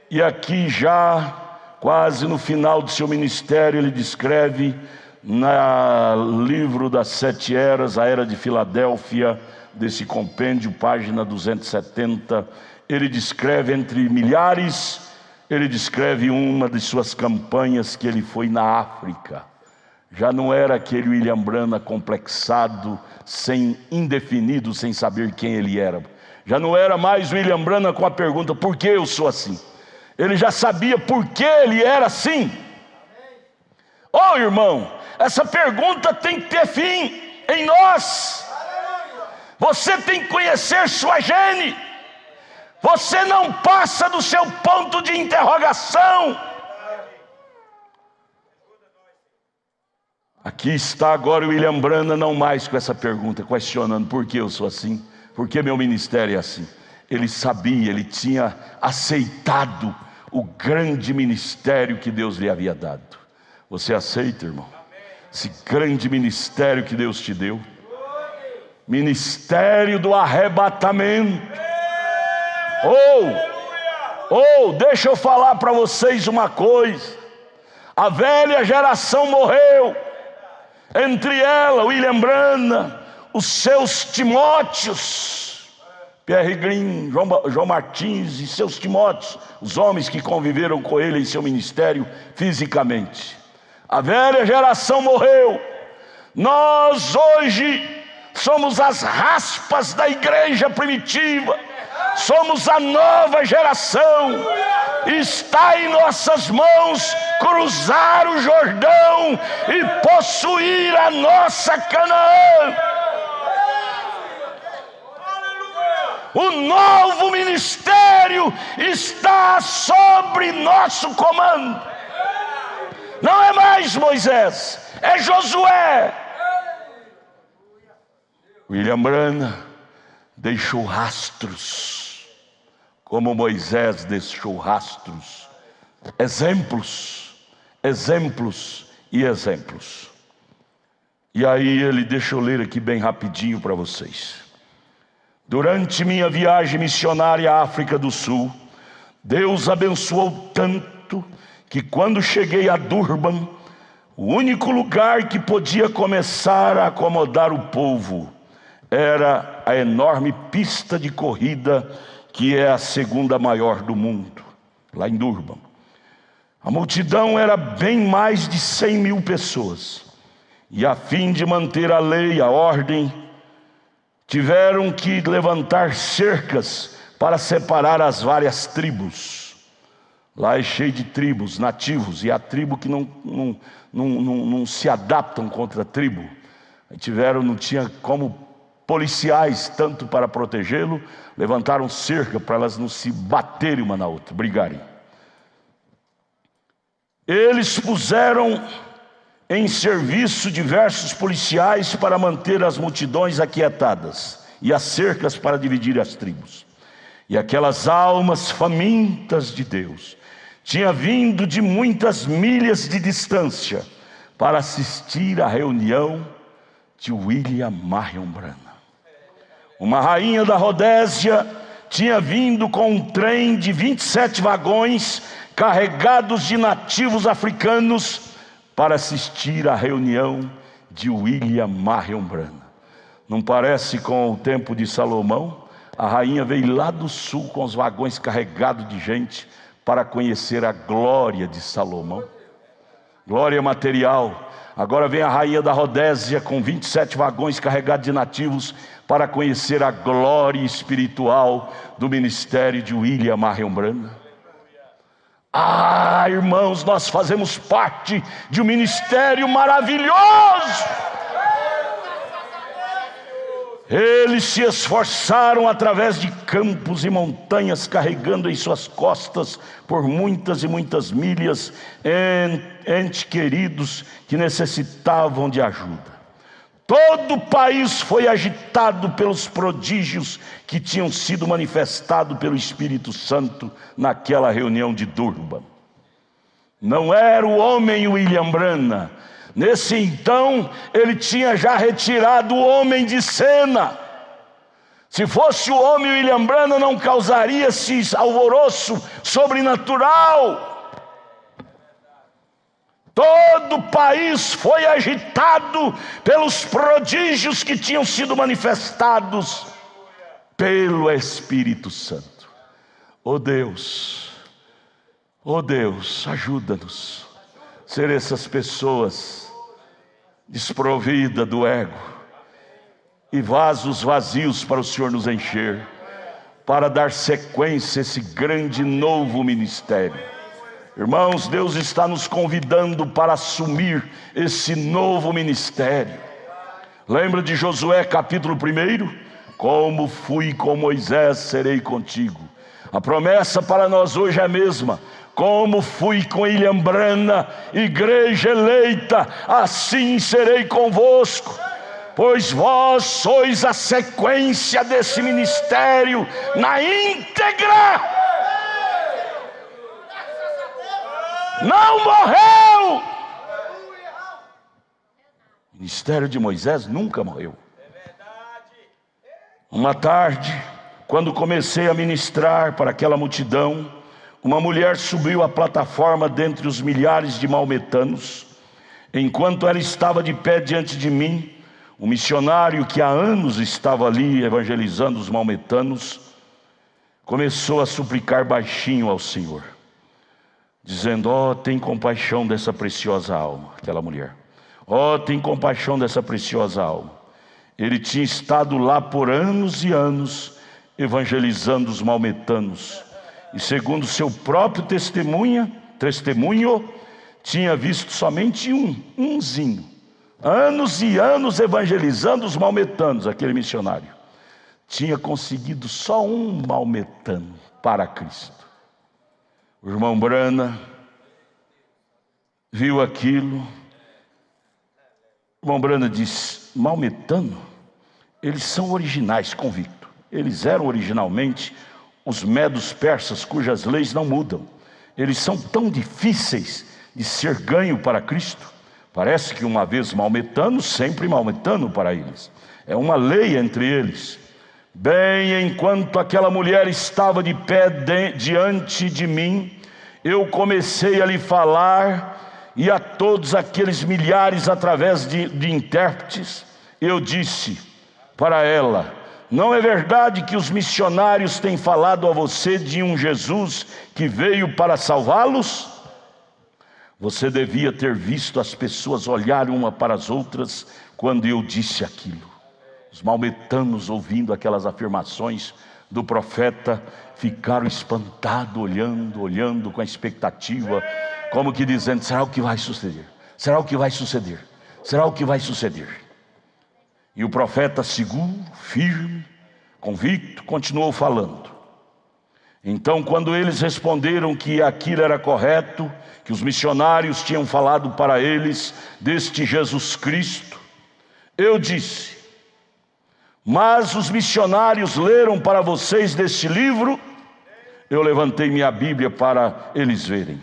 E aqui já quase no final do seu ministério, ele descreve no livro das 7 eras, a era de Filadélfia, desse compêndio, página 270, ele descreve entre milhares, ele descreve uma de suas campanhas que ele foi na África. Já não era aquele William Branham complexado, indefinido, sem saber quem ele era. Já não era mais William Branham com a pergunta: por que eu sou assim? Ele já sabia por que ele era assim. Oh, irmão, essa pergunta tem que ter fim em nós. Você tem que conhecer sua gene. Você não passa do seu ponto de interrogação. Aqui está agora o William Branham, não mais com essa pergunta, questionando: por que eu sou assim? Por que meu ministério é assim? Ele sabia, ele tinha aceitado o grande ministério que Deus lhe havia dado. Você aceita, irmão? Esse grande ministério que Deus te deu? Ministério do arrebatamento. Deixa eu falar para vocês uma coisa. A velha geração morreu. Entre ela, William Branham, os seus Timóteos, Pierre Green, João Martins e seus Timóteos, os homens que conviveram com ele em seu ministério fisicamente. A velha geração morreu. Nós hoje somos as raspas da igreja primitiva. Somos a nova geração. Está em nossas mãos cruzar o Jordão e possuir a nossa Canaã. O novo ministério está sobre nosso comando. Não é mais Moisés, é Josué. William Branham deixou rastros, como Moisés deixou rastros, exemplos e exemplos. E aí deixa eu ler aqui bem rapidinho para vocês. Durante minha viagem missionária à África do Sul, Deus abençoou tanto que quando cheguei a Durban, o único lugar que podia começar a acomodar o povo era a enorme pista de corrida, que é a segunda maior do mundo, lá em Durban. A multidão era bem mais de 100 mil pessoas, e a fim de manter a lei, a ordem, tiveram que levantar cercas para separar as várias tribos. Lá é cheio de tribos, nativos, e há tribo que não se adaptam contra a tribo. Não tinha como policiais, tanto para protegê-lo, levantaram cerca para elas não se baterem uma na outra, brigarem. Eles puseram em serviço diversos policiais para manter as multidões aquietadas e as cercas para dividir as tribos. E aquelas almas famintas de Deus tinham vindo de muitas milhas de distância para assistir à reunião de William Marion Branham. Uma rainha da Rodésia tinha vindo com um trem de 27 vagões carregados de nativos africanos para assistir à reunião de William Marion Branham. Não parece com o tempo de Salomão? A rainha veio lá do sul com os vagões carregados de gente para conhecer a glória de Salomão. Glória material. Agora vem a rainha da Rodésia com 27 vagões carregados de nativos para conhecer a glória espiritual do ministério de William Marion Branham. Irmãos, nós fazemos parte de um ministério maravilhoso. Eles se esforçaram através de campos e montanhas, carregando em suas costas por muitas e muitas milhas entes queridos que necessitavam de ajuda. Todo o país foi agitado pelos prodígios que tinham sido manifestados pelo Espírito Santo naquela reunião de Durban. Não era o homem William Branham. Nesse então, ele tinha já retirado o homem de cena. Se fosse o homem William Branham, não causaria esse alvoroço sobrenatural. Todo o país foi agitado pelos prodígios que tinham sido manifestados pelo Espírito Santo. Oh Deus, ajuda-nos a ser essas pessoas desprovidas do ego e vasos vazios para o Senhor nos encher, para dar sequência a esse grande novo ministério. Irmãos, Deus está nos convidando para assumir esse novo ministério. Lembra de Josué capítulo 1? Como fui com Moisés, serei contigo. A promessa para nós hoje é a mesma. Como fui com William Branham, igreja eleita, assim serei convosco. Pois vós sois a sequência desse ministério na íntegra. Não morreu. O ministério de Moisés nunca morreu. Uma tarde, quando comecei a ministrar para aquela multidão, uma mulher subiu à plataforma dentre os milhares de maometanos. Enquanto ela estava de pé diante de mim, o missionário que há anos estava ali evangelizando os maometanos, começou a suplicar baixinho ao Senhor, dizendo: ó, tem compaixão dessa preciosa alma. Aquela mulher: ó, tem compaixão dessa preciosa alma. Ele tinha estado lá por anos e anos, evangelizando os maometanos, e segundo seu próprio testemunho, tinha visto somente umzinho, anos e anos evangelizando os maometanos. Aquele missionário tinha conseguido só um maometano para Cristo. O irmão Brana viu aquilo. O irmão Brana disse: maometano? Eles são originais, convicto. Eles eram originalmente os medos persas, cujas leis não mudam. Eles são tão difíceis de ser ganho para Cristo. Parece que uma vez maometano, sempre maometano para eles. É uma lei entre eles. Bem, enquanto aquela mulher estava de pé diante de mim, eu comecei a lhe falar, e a todos aqueles milhares através de intérpretes, eu disse para ela: não é verdade que os missionários têm falado a você de um Jesus que veio para salvá-los? Você devia ter visto as pessoas olharem uma para as outras quando eu disse aquilo. Os maometanos, ouvindo aquelas afirmações do profeta, ficaram espantados, olhando com a expectativa, como que dizendo: será o que vai suceder? Será o que vai suceder? Será o que vai suceder? E o profeta, seguro, firme, convicto, continuou falando. Então, quando eles responderam que aquilo era correto, que os missionários tinham falado para eles deste Jesus Cristo, eu disse: mas os missionários leram para vocês deste livro? Eu levantei minha Bíblia para eles verem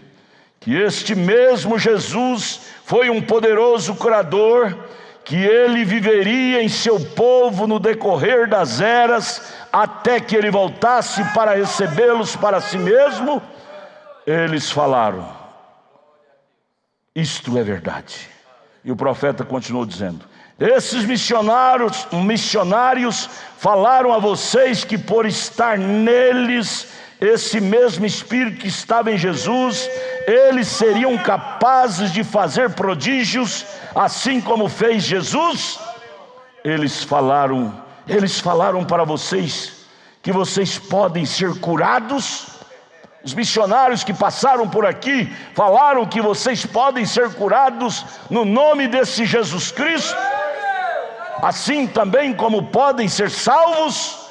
que este mesmo Jesus foi um poderoso curador, que ele viveria em seu povo no decorrer das eras, até que ele voltasse para recebê-los para si mesmo. Eles falaram: isto é verdade. E o profeta continuou dizendo: esses missionários falaram a vocês que por estar neles esse mesmo Espírito que estava em Jesus, eles seriam capazes de fazer prodígios, assim como fez Jesus. Eles falaram para vocês que vocês podem ser curados. Os missionários que passaram por aqui falaram que vocês podem ser curados no nome desse Jesus Cristo, assim também como podem ser salvos.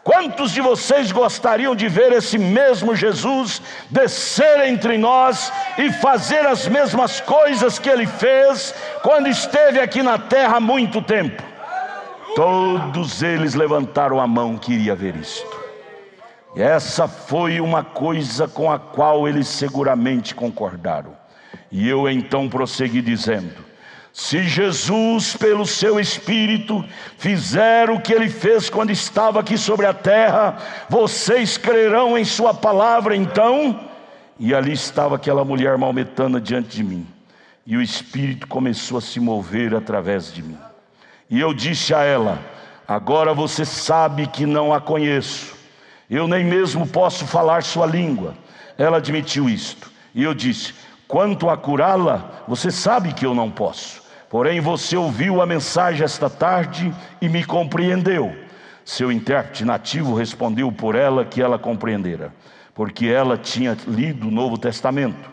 Quantos de vocês gostariam de ver esse mesmo Jesus descer entre nós e fazer as mesmas coisas que ele fez quando esteve aqui na terra há muito tempo? Todos eles levantaram a mão que iria ver isto. E essa foi uma coisa com a qual eles seguramente concordaram. E eu então prossegui dizendo: se Jesus, pelo seu Espírito, fizer o que ele fez quando estava aqui sobre a terra, vocês crerão em sua palavra então? E ali estava aquela mulher maometana diante de mim, e o Espírito começou a se mover através de mim. E eu disse a ela: agora você sabe que não a conheço, eu nem mesmo posso falar sua língua. Ela admitiu isto, e eu disse: quanto a curá-la, você sabe que eu não posso. Porém você ouviu a mensagem esta tarde e me compreendeu. Seu intérprete nativo respondeu por ela que ela compreendera, porque ela tinha lido o Novo Testamento.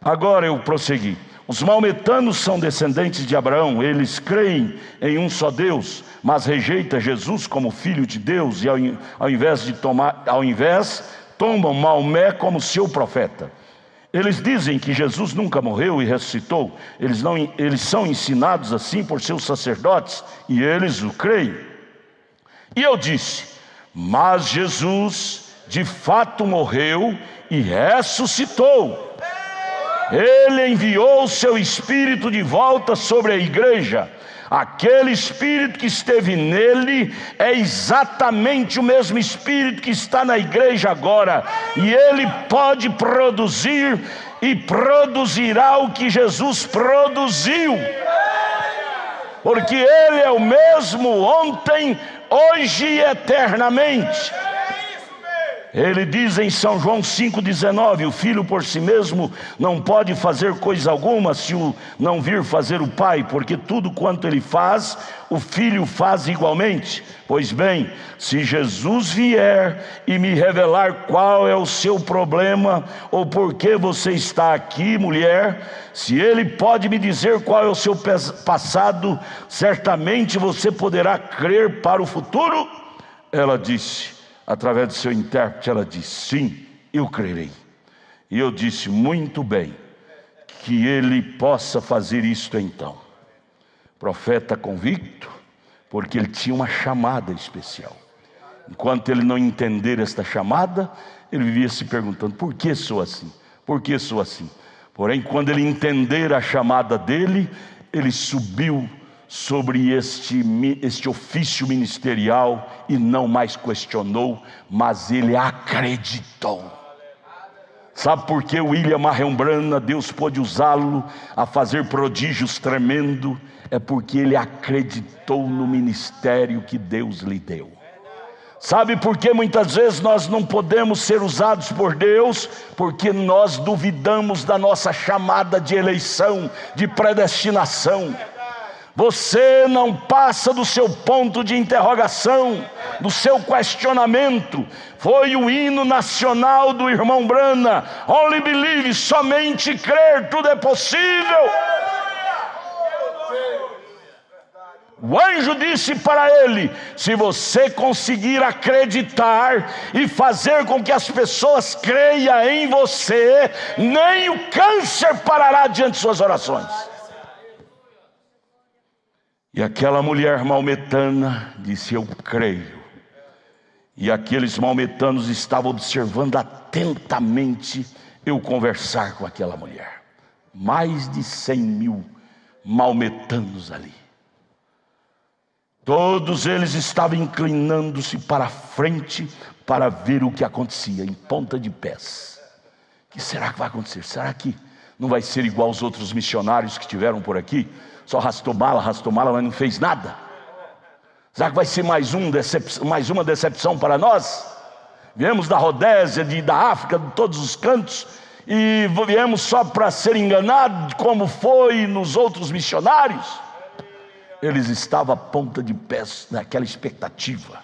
Agora eu prossegui: os maometanos são descendentes de Abraão, eles creem em um só Deus, mas rejeitam Jesus como Filho de Deus, e ao invés tomam Maomé como seu profeta. Eles dizem que Jesus nunca morreu e ressuscitou. Eles são ensinados assim por seus sacerdotes, e eles o creem. E eu disse: mas Jesus de fato morreu e ressuscitou. Ele enviou o seu Espírito de volta sobre a igreja. Aquele Espírito que esteve nele é exatamente o mesmo Espírito que está na igreja agora, e ele pode produzir e produzirá o que Jesus produziu, porque ele é o mesmo ontem, hoje e eternamente. Ele diz em São João 5,19: o filho por si mesmo não pode fazer coisa alguma se o não vir fazer o pai, porque tudo quanto ele faz, o filho faz igualmente. Pois bem, se Jesus vier e me revelar qual é o seu problema, ou por que você está aqui, mulher, se ele pode me dizer qual é o seu passado, certamente você poderá crer para o futuro. Ela disse, através do seu intérprete, ela disse: sim, eu crerei. E eu disse: muito bem, que ele possa fazer isto então. Profeta convicto, porque ele tinha uma chamada especial. Enquanto ele não entender esta chamada, ele vivia se perguntando: por que sou assim? Por que sou assim? Porém, quando ele entender a chamada dele, ele subiu sobre este ofício ministerial e não mais questionou, mas ele acreditou. Sabe por que William Marion Branham, Deus pôde usá-lo a fazer prodígios tremendos? É porque ele acreditou no ministério que Deus lhe deu. Sabe por que muitas vezes nós não podemos ser usados por Deus? Porque nós duvidamos da nossa chamada de eleição, de predestinação. Você não passa do seu ponto de interrogação, do seu questionamento. Foi o hino nacional do irmão Branham: Only believe, somente crer, tudo é possível. O anjo disse para ele: se você conseguir acreditar e fazer com que as pessoas creiam em você, nem o câncer parará diante de suas orações. E aquela mulher maometana disse: eu creio. E aqueles maometanos estavam observando atentamente eu conversar com aquela mulher. Mais de 100.000 maometanos ali. Todos eles estavam inclinando-se para a frente para ver o que acontecia, em ponta de pés. O que será que vai acontecer? Será que não vai ser igual aos outros missionários que estiveram por aqui? Só arrastou mala, mas não fez nada. Será que vai ser mais uma decepção para nós? Viemos da Rodésia, da África, de todos os cantos, e viemos só para ser enganados, como foi nos outros missionários? Eles estavam a ponta de pés naquela expectativa.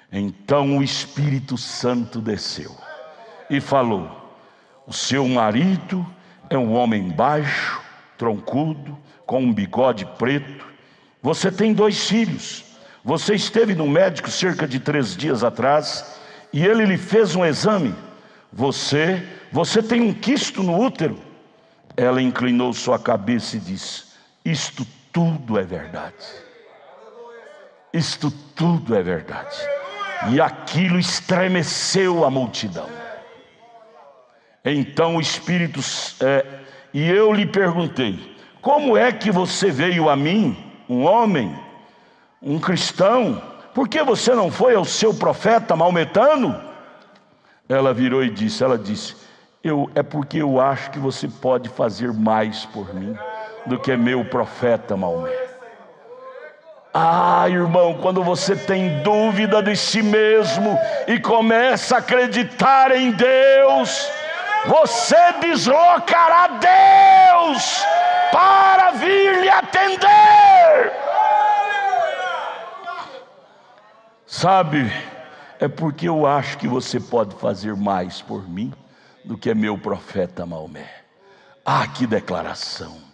Então o Espírito Santo desceu e falou: o seu marido é um homem baixo, troncudo, com um bigode preto. Você tem 2 filhos. Você esteve no médico cerca de 3 dias atrás e ele lhe fez um exame. Você tem um quisto no útero. Ela inclinou sua cabeça e disse: isto tudo é verdade. Isto tudo é verdade. E aquilo estremeceu a multidão. Então o Espírito e eu lhe perguntei: como é que você veio a mim, um homem, um cristão? Por que você não foi ao seu profeta maometano? Ela virou e disse: é porque eu acho que você pode fazer mais por mim do que meu profeta Maomé. Ah, irmão, quando você tem dúvida de si mesmo e começa a acreditar em Deus, você deslocará Deus para vir lhe atender. Sabe, é porque eu acho que você pode fazer mais por mim do que meu profeta Maomé. Ah, que declaração!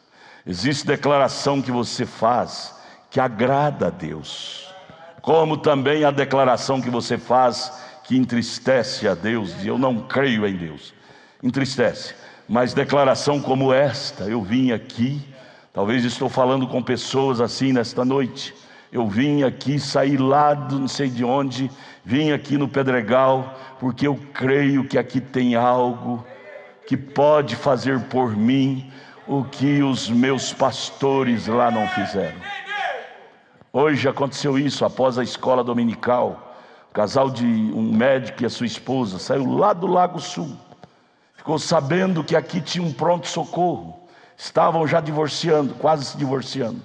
Existe declaração que você faz que agrada a Deus, como também a declaração que você faz que entristece a Deus, e eu não creio em Deus, entristece. Mas declaração como esta: eu vim aqui, talvez estou falando com pessoas assim nesta noite, eu vim aqui, saí lá do não sei de onde, vim aqui no Pedregal, porque eu creio que aqui tem algo que pode fazer por mim o que os meus pastores lá não fizeram. Hoje aconteceu isso, após a escola dominical. O casal de um médico e a sua esposa saiu lá do Lago Sul. Ficou sabendo que aqui tinha um pronto-socorro. Estavam já divorciando, quase se divorciando.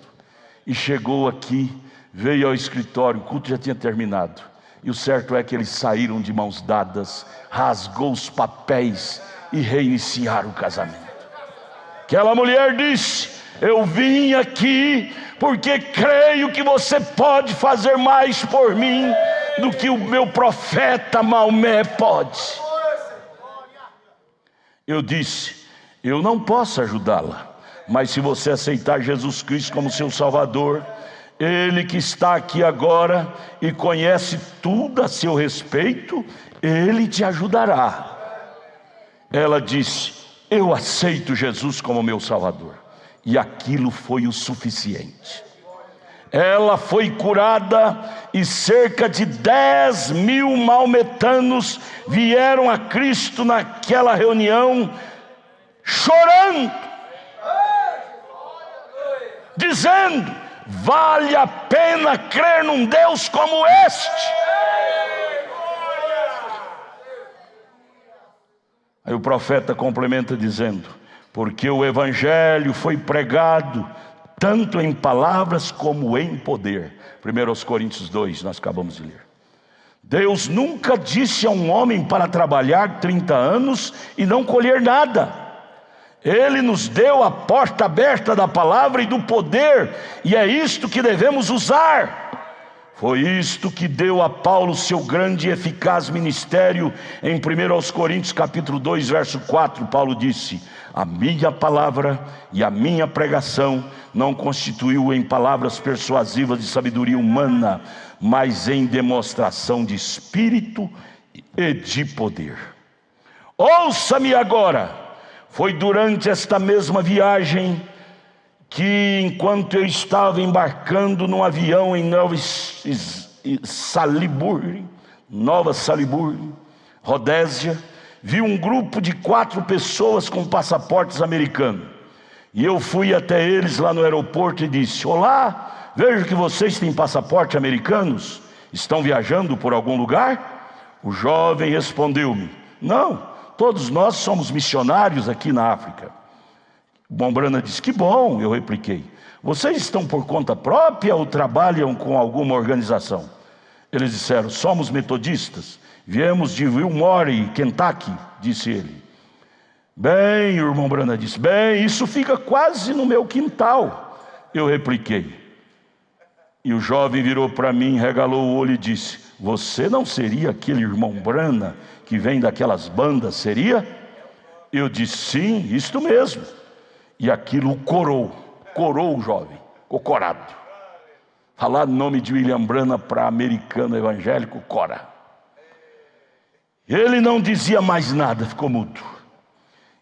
E chegou aqui, veio ao escritório, o culto já tinha terminado. E o certo é que eles saíram de mãos dadas, rasgou os papéis e reiniciaram o casamento. Aquela mulher disse: eu vim aqui porque creio que você pode fazer mais por mim do que o meu profeta Maomé pode. Eu disse: eu não posso ajudá-la, mas se você aceitar Jesus Cristo como seu Salvador, Ele que está aqui agora e conhece tudo a seu respeito, Ele te ajudará. Ela disse: eu aceito Jesus como meu Salvador. E aquilo foi o suficiente. Ela foi curada e cerca de 10.000 maometanos vieram a Cristo naquela reunião, chorando, dizendo: vale a pena crer num Deus como este. Aí o profeta complementa dizendo: porque o evangelho foi pregado tanto em palavras como em poder. 1 Coríntios 2, nós acabamos de ler. Deus nunca disse a um homem para trabalhar 30 anos e não colher nada. Ele nos deu a porta aberta da palavra e do poder, e é isto que devemos usar. Foi isto que deu a Paulo seu grande e eficaz ministério. Em 1 Coríntios capítulo 2, verso 4, Paulo disse: a minha palavra e a minha pregação não constituiu em palavras persuasivas de sabedoria humana, mas em demonstração de espírito e de poder. Ouça-me agora. Foi durante esta mesma viagem que, enquanto eu estava embarcando num avião em Nova Salisbury, Rodésia, vi um grupo de 4 pessoas com passaportes americanos. E eu fui até eles lá no aeroporto e disse: olá, vejo que vocês têm passaporte americanos. Estão viajando por algum lugar? O jovem respondeu-me: não, todos nós somos missionários aqui na África. Mombrana disse: que bom. Eu repliquei: vocês estão por conta própria ou trabalham com alguma organização? Eles disseram: somos metodistas, viemos de Wilmore, Kentucky, disse ele. Bem, o irmão Brana disse: bem, isso fica quase no meu quintal. Eu repliquei. E o jovem virou para mim, regalou o olho e disse: você não seria aquele irmão Brana que vem daquelas bandas, seria? Eu disse: sim, isto mesmo. E aquilo corou o jovem, ficou corado. Falar o nome de William Branham para americano evangélico, cora. Ele não dizia mais nada, ficou mudo.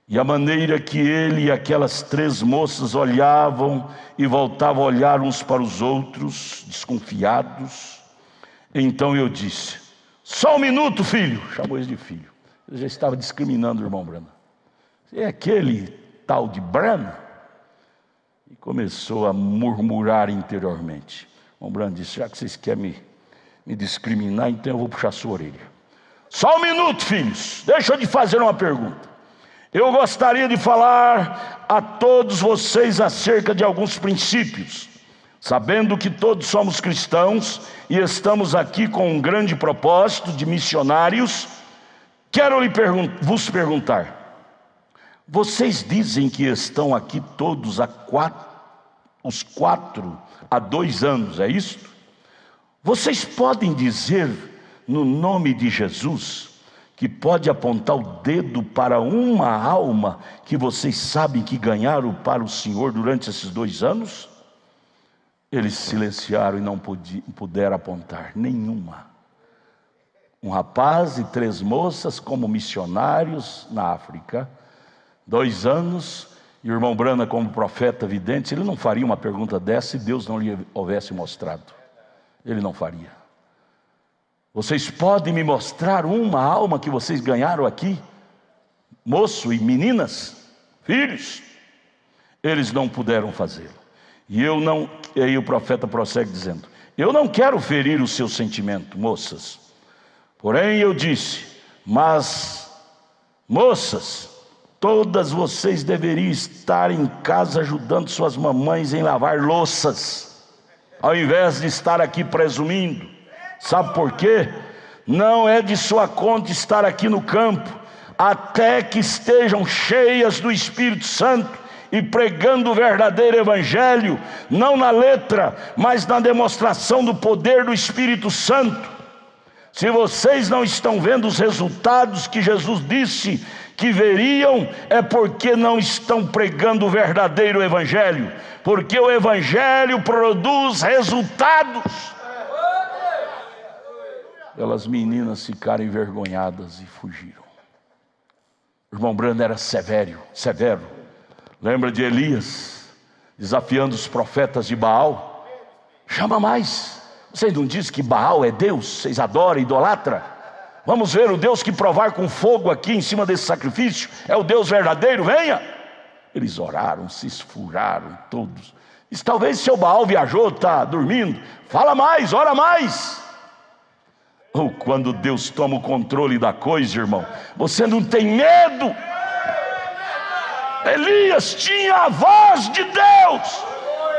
E a maneira que ele e aquelas 3 moças olhavam e voltavam a olhar uns para os outros, desconfiados. Então eu disse: só um minuto, filho. Chamou eles de filho. Eu já estava discriminando o irmão Branham. É aquele tal de Branham? E começou a murmurar interiormente. O Branham disse: já que vocês querem me discriminar, então eu vou puxar sua orelha. Só um minuto, filhos, deixa eu te fazer uma pergunta. Eu gostaria de falar a todos vocês acerca de alguns princípios, sabendo que todos somos cristãos e estamos aqui com um grande propósito de missionários. Quero vos perguntar: vocês dizem que estão aqui todos os 4 há 2 anos, é isto? Vocês podem dizer no nome de Jesus que pode apontar o dedo para uma alma que vocês sabem que ganharam para o Senhor durante esses 2 anos? Eles silenciaram e não puderam apontar nenhuma. Um rapaz e 3 moças como missionários na África, 2 anos, e o irmão Branham como profeta vidente, ele não faria uma pergunta dessa se Deus não lhe houvesse mostrado. Ele não faria. Vocês podem me mostrar uma alma que vocês ganharam aqui? moço e meninas, filhos, eles não puderam fazê-lo. E aí o profeta prossegue dizendo: eu não quero ferir o seu sentimento, moças. Porém eu disse: mas, moças, todas vocês deveriam estar em casa ajudando suas mamães em lavar louças, ao invés de estar aqui presumindo. Sabe por quê? Não é de sua conta estar aqui no campo, até que estejam cheias do Espírito Santo e pregando o verdadeiro evangelho, não na letra, mas na demonstração do poder do Espírito Santo. Se vocês não estão vendo os resultados que Jesus disse que veriam, é porque não estão pregando o verdadeiro evangelho, porque o evangelho produz resultados. Aquelas meninas ficaram envergonhadas e fugiram. O irmão Branham era severo. Lembra de Elias desafiando os profetas de Baal? Chama mais. Vocês não dizem que Baal é Deus? Vocês adoram, idolatra? Vamos ver o Deus que provar com fogo aqui em cima desse sacrifício. É o Deus verdadeiro, venha. Eles oraram, se esfuraram todos. E talvez seu Baal viajou, está dormindo. Fala mais, ora mais. Oh, quando Deus toma o controle da coisa, irmão, você não tem medo. Elias tinha a voz de Deus.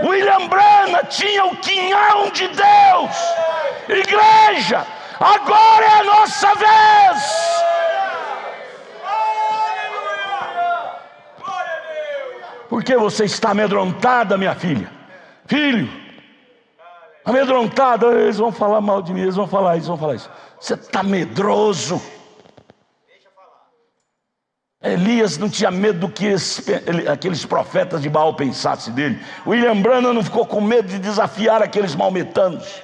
William Branham tinha o quinhão de Deus. Igreja, agora é a nossa vez. Por que você está amedrontada, minha filha? Filho, amedrontada. Eles vão falar mal de mim, eles vão falar isso. Você está medroso. Elias não tinha medo do que aqueles profetas de Baal pensassem dele. William Branham não ficou com medo de desafiar aqueles maometanos,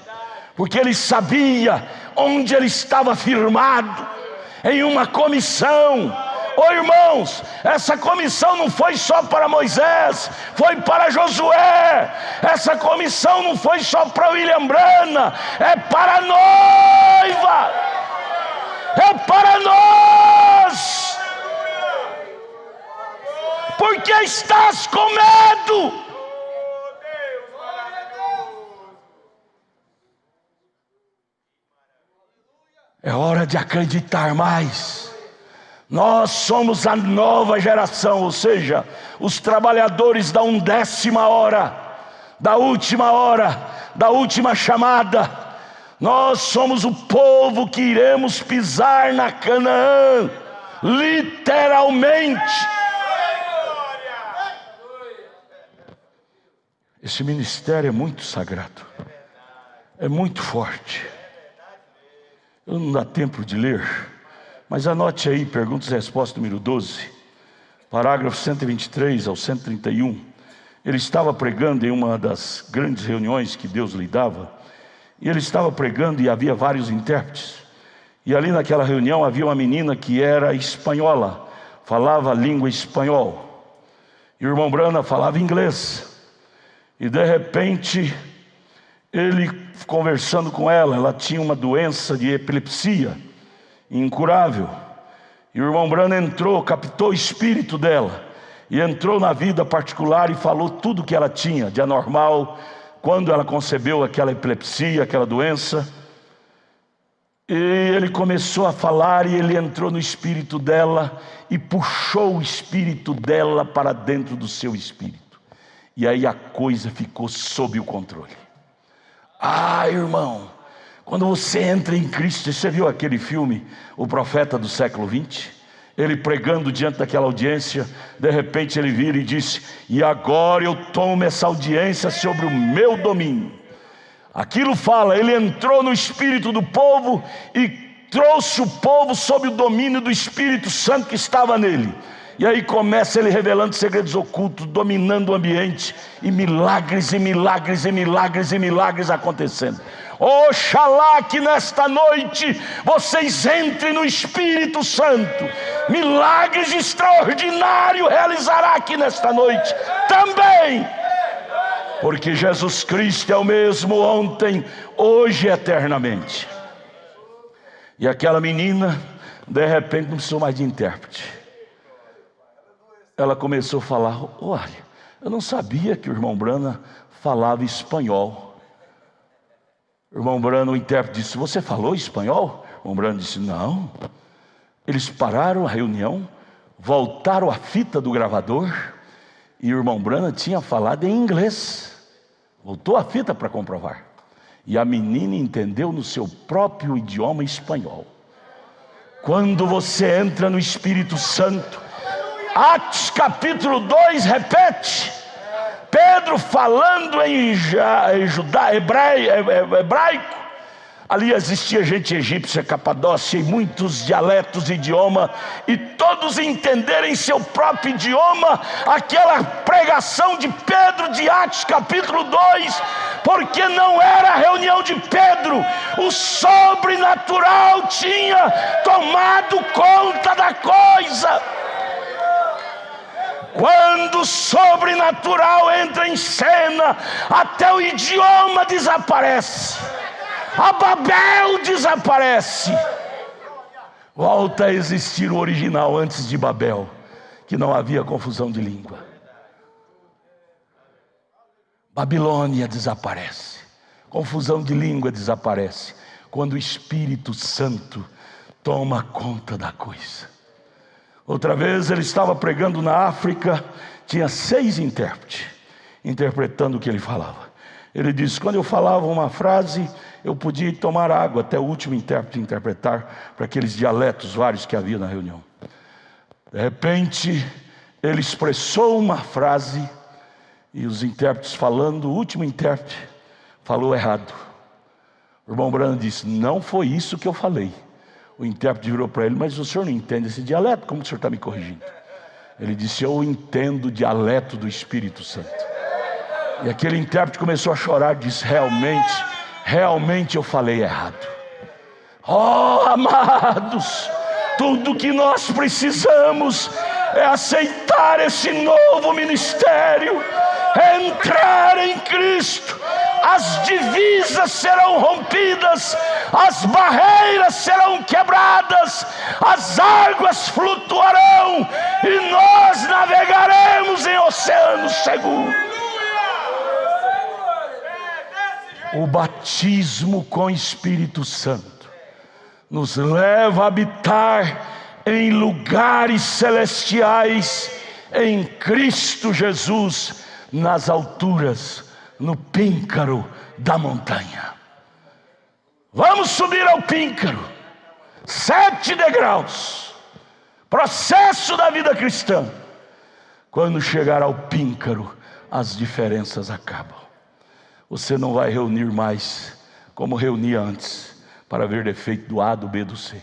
porque ele sabia onde ele estava firmado, em uma comissão. Oh, irmãos, essa comissão não foi só para Moisés, foi para Josué. Essa comissão não foi só para William Branham, é para a noiva, é para nós. Por que estás com medo? É hora de acreditar mais. Nós somos a nova geração, ou seja, os trabalhadores da 1/10 hora, da última chamada. Nós somos o povo que iremos pisar na Canaã, literalmente. Esse ministério é muito sagrado, é muito forte. Eu não dá tempo de ler, mas anote aí, perguntas e respostas número 12, parágrafo 123 ao 131. Ele estava pregando em uma das grandes reuniões que Deus lhe dava, e ele estava pregando e havia vários intérpretes. E ali naquela reunião havia uma menina que era espanhola, falava a língua espanhol, e o irmão Branham falava inglês. E de repente, ele conversando com ela tinha uma doença de epilepsia incurável. E o irmão Branham entrou, captou o espírito dela e entrou na vida particular e falou tudo o que ela tinha de anormal quando ela concebeu aquela epilepsia, aquela doença. E ele começou a falar e ele entrou no espírito dela e puxou o espírito dela para dentro do seu espírito. E aí a coisa ficou sob o controle. Ah, irmão, quando você entra em Cristo, você viu aquele filme, O Profeta do Século XX? Ele pregando diante daquela audiência, de repente ele vira e disse: e agora eu tomo essa audiência sobre o meu domínio. Aquilo fala, ele entrou no espírito do povo e trouxe o povo sob o domínio do Espírito Santo que estava nele. E aí começa ele revelando segredos ocultos, dominando o ambiente, e milagres acontecendo. Oxalá que nesta noite vocês entrem no Espírito Santo. Milagres extraordinários realizará aqui nesta noite também, porque Jesus Cristo é o mesmo ontem, hoje e eternamente. E aquela menina de repente não precisou mais de intérprete. ela começou a falar: olha, eu não sabia que o irmão Branham falava espanhol. O irmão Branham, o intérprete, disse: você falou espanhol? O irmão Branham disse: não. Eles pararam a reunião, voltaram a fita do gravador, e o irmão Branham tinha falado em inglês. Voltou a fita para comprovar. E a menina entendeu no seu próprio idioma espanhol. Quando você entra no Espírito Santo, Atos capítulo 2 repete, Pedro falando em hebraico. Ali existia gente egípcia, Capadócia, e muitos dialetos e idioma, e todos entenderem seu próprio idioma, aquela pregação de Pedro de Atos capítulo 2, porque não era a reunião de Pedro, o sobrenatural tinha tomado conta da coisa. Quando o sobrenatural entra em cena, até o idioma desaparece, a Babel desaparece, volta a existir o original antes de Babel, que não havia confusão de língua. Babilônia desaparece, confusão de língua desaparece, quando o Espírito Santo toma conta da coisa. Outra vez ele estava pregando na África, tinha 6 intérpretes, interpretando o que ele falava. Ele disse: quando eu falava uma frase, eu podia tomar água até o último intérprete interpretar para aqueles dialetos vários que havia na reunião. De repente, ele expressou uma frase, e os intérpretes falando, o último intérprete falou errado. O irmão Branham disse: não foi isso que eu falei. O intérprete virou para ele: mas o senhor não entende esse dialeto? Como o senhor está me corrigindo? Ele disse: eu entendo o dialeto do Espírito Santo. E aquele intérprete começou a chorar, disse: realmente eu falei errado. Oh, amados, tudo que nós precisamos é aceitar esse novo ministério, entrar em Cristo. As divisas serão rompidas, as barreiras serão quebradas, as águas flutuarão e nós navegaremos em oceanos seguros. O batismo com o Espírito Santo nos leva a habitar em lugares celestiais em Cristo Jesus, nas alturas, no píncaro da montanha. Vamos subir ao píncaro, 7 degraus, processo da vida cristã. Quando chegar ao píncaro, as diferenças acabam. Você não vai reunir mais como reunia antes, para ver defeito do A, do B, do C.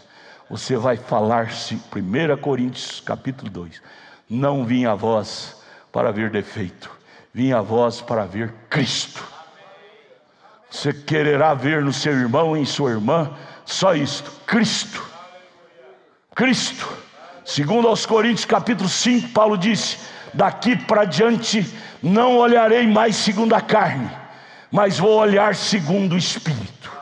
Você vai falar-se, 1 Coríntios capítulo 2, não vim a vós para ver defeito, vim a vós para ver Cristo. Você quererá ver no seu irmão e em sua irmã só isto: Cristo. Cristo. Segundo aos Coríntios capítulo 5, Paulo disse: daqui para diante não olharei mais segundo a carne, mas vou olhar segundo o Espírito.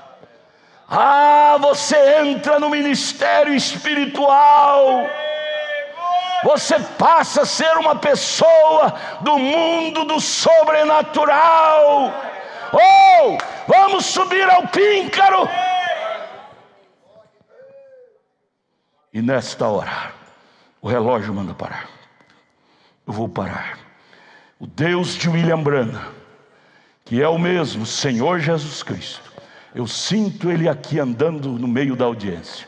Ah, você entra no ministério espiritual, você passa a ser uma pessoa do mundo do sobrenatural. Oh, vamos subir ao píncaro. E nesta hora, o relógio manda parar. Eu vou parar. O Deus de William Branham, que é o mesmo Senhor Jesus Cristo, eu sinto Ele aqui andando no meio da audiência,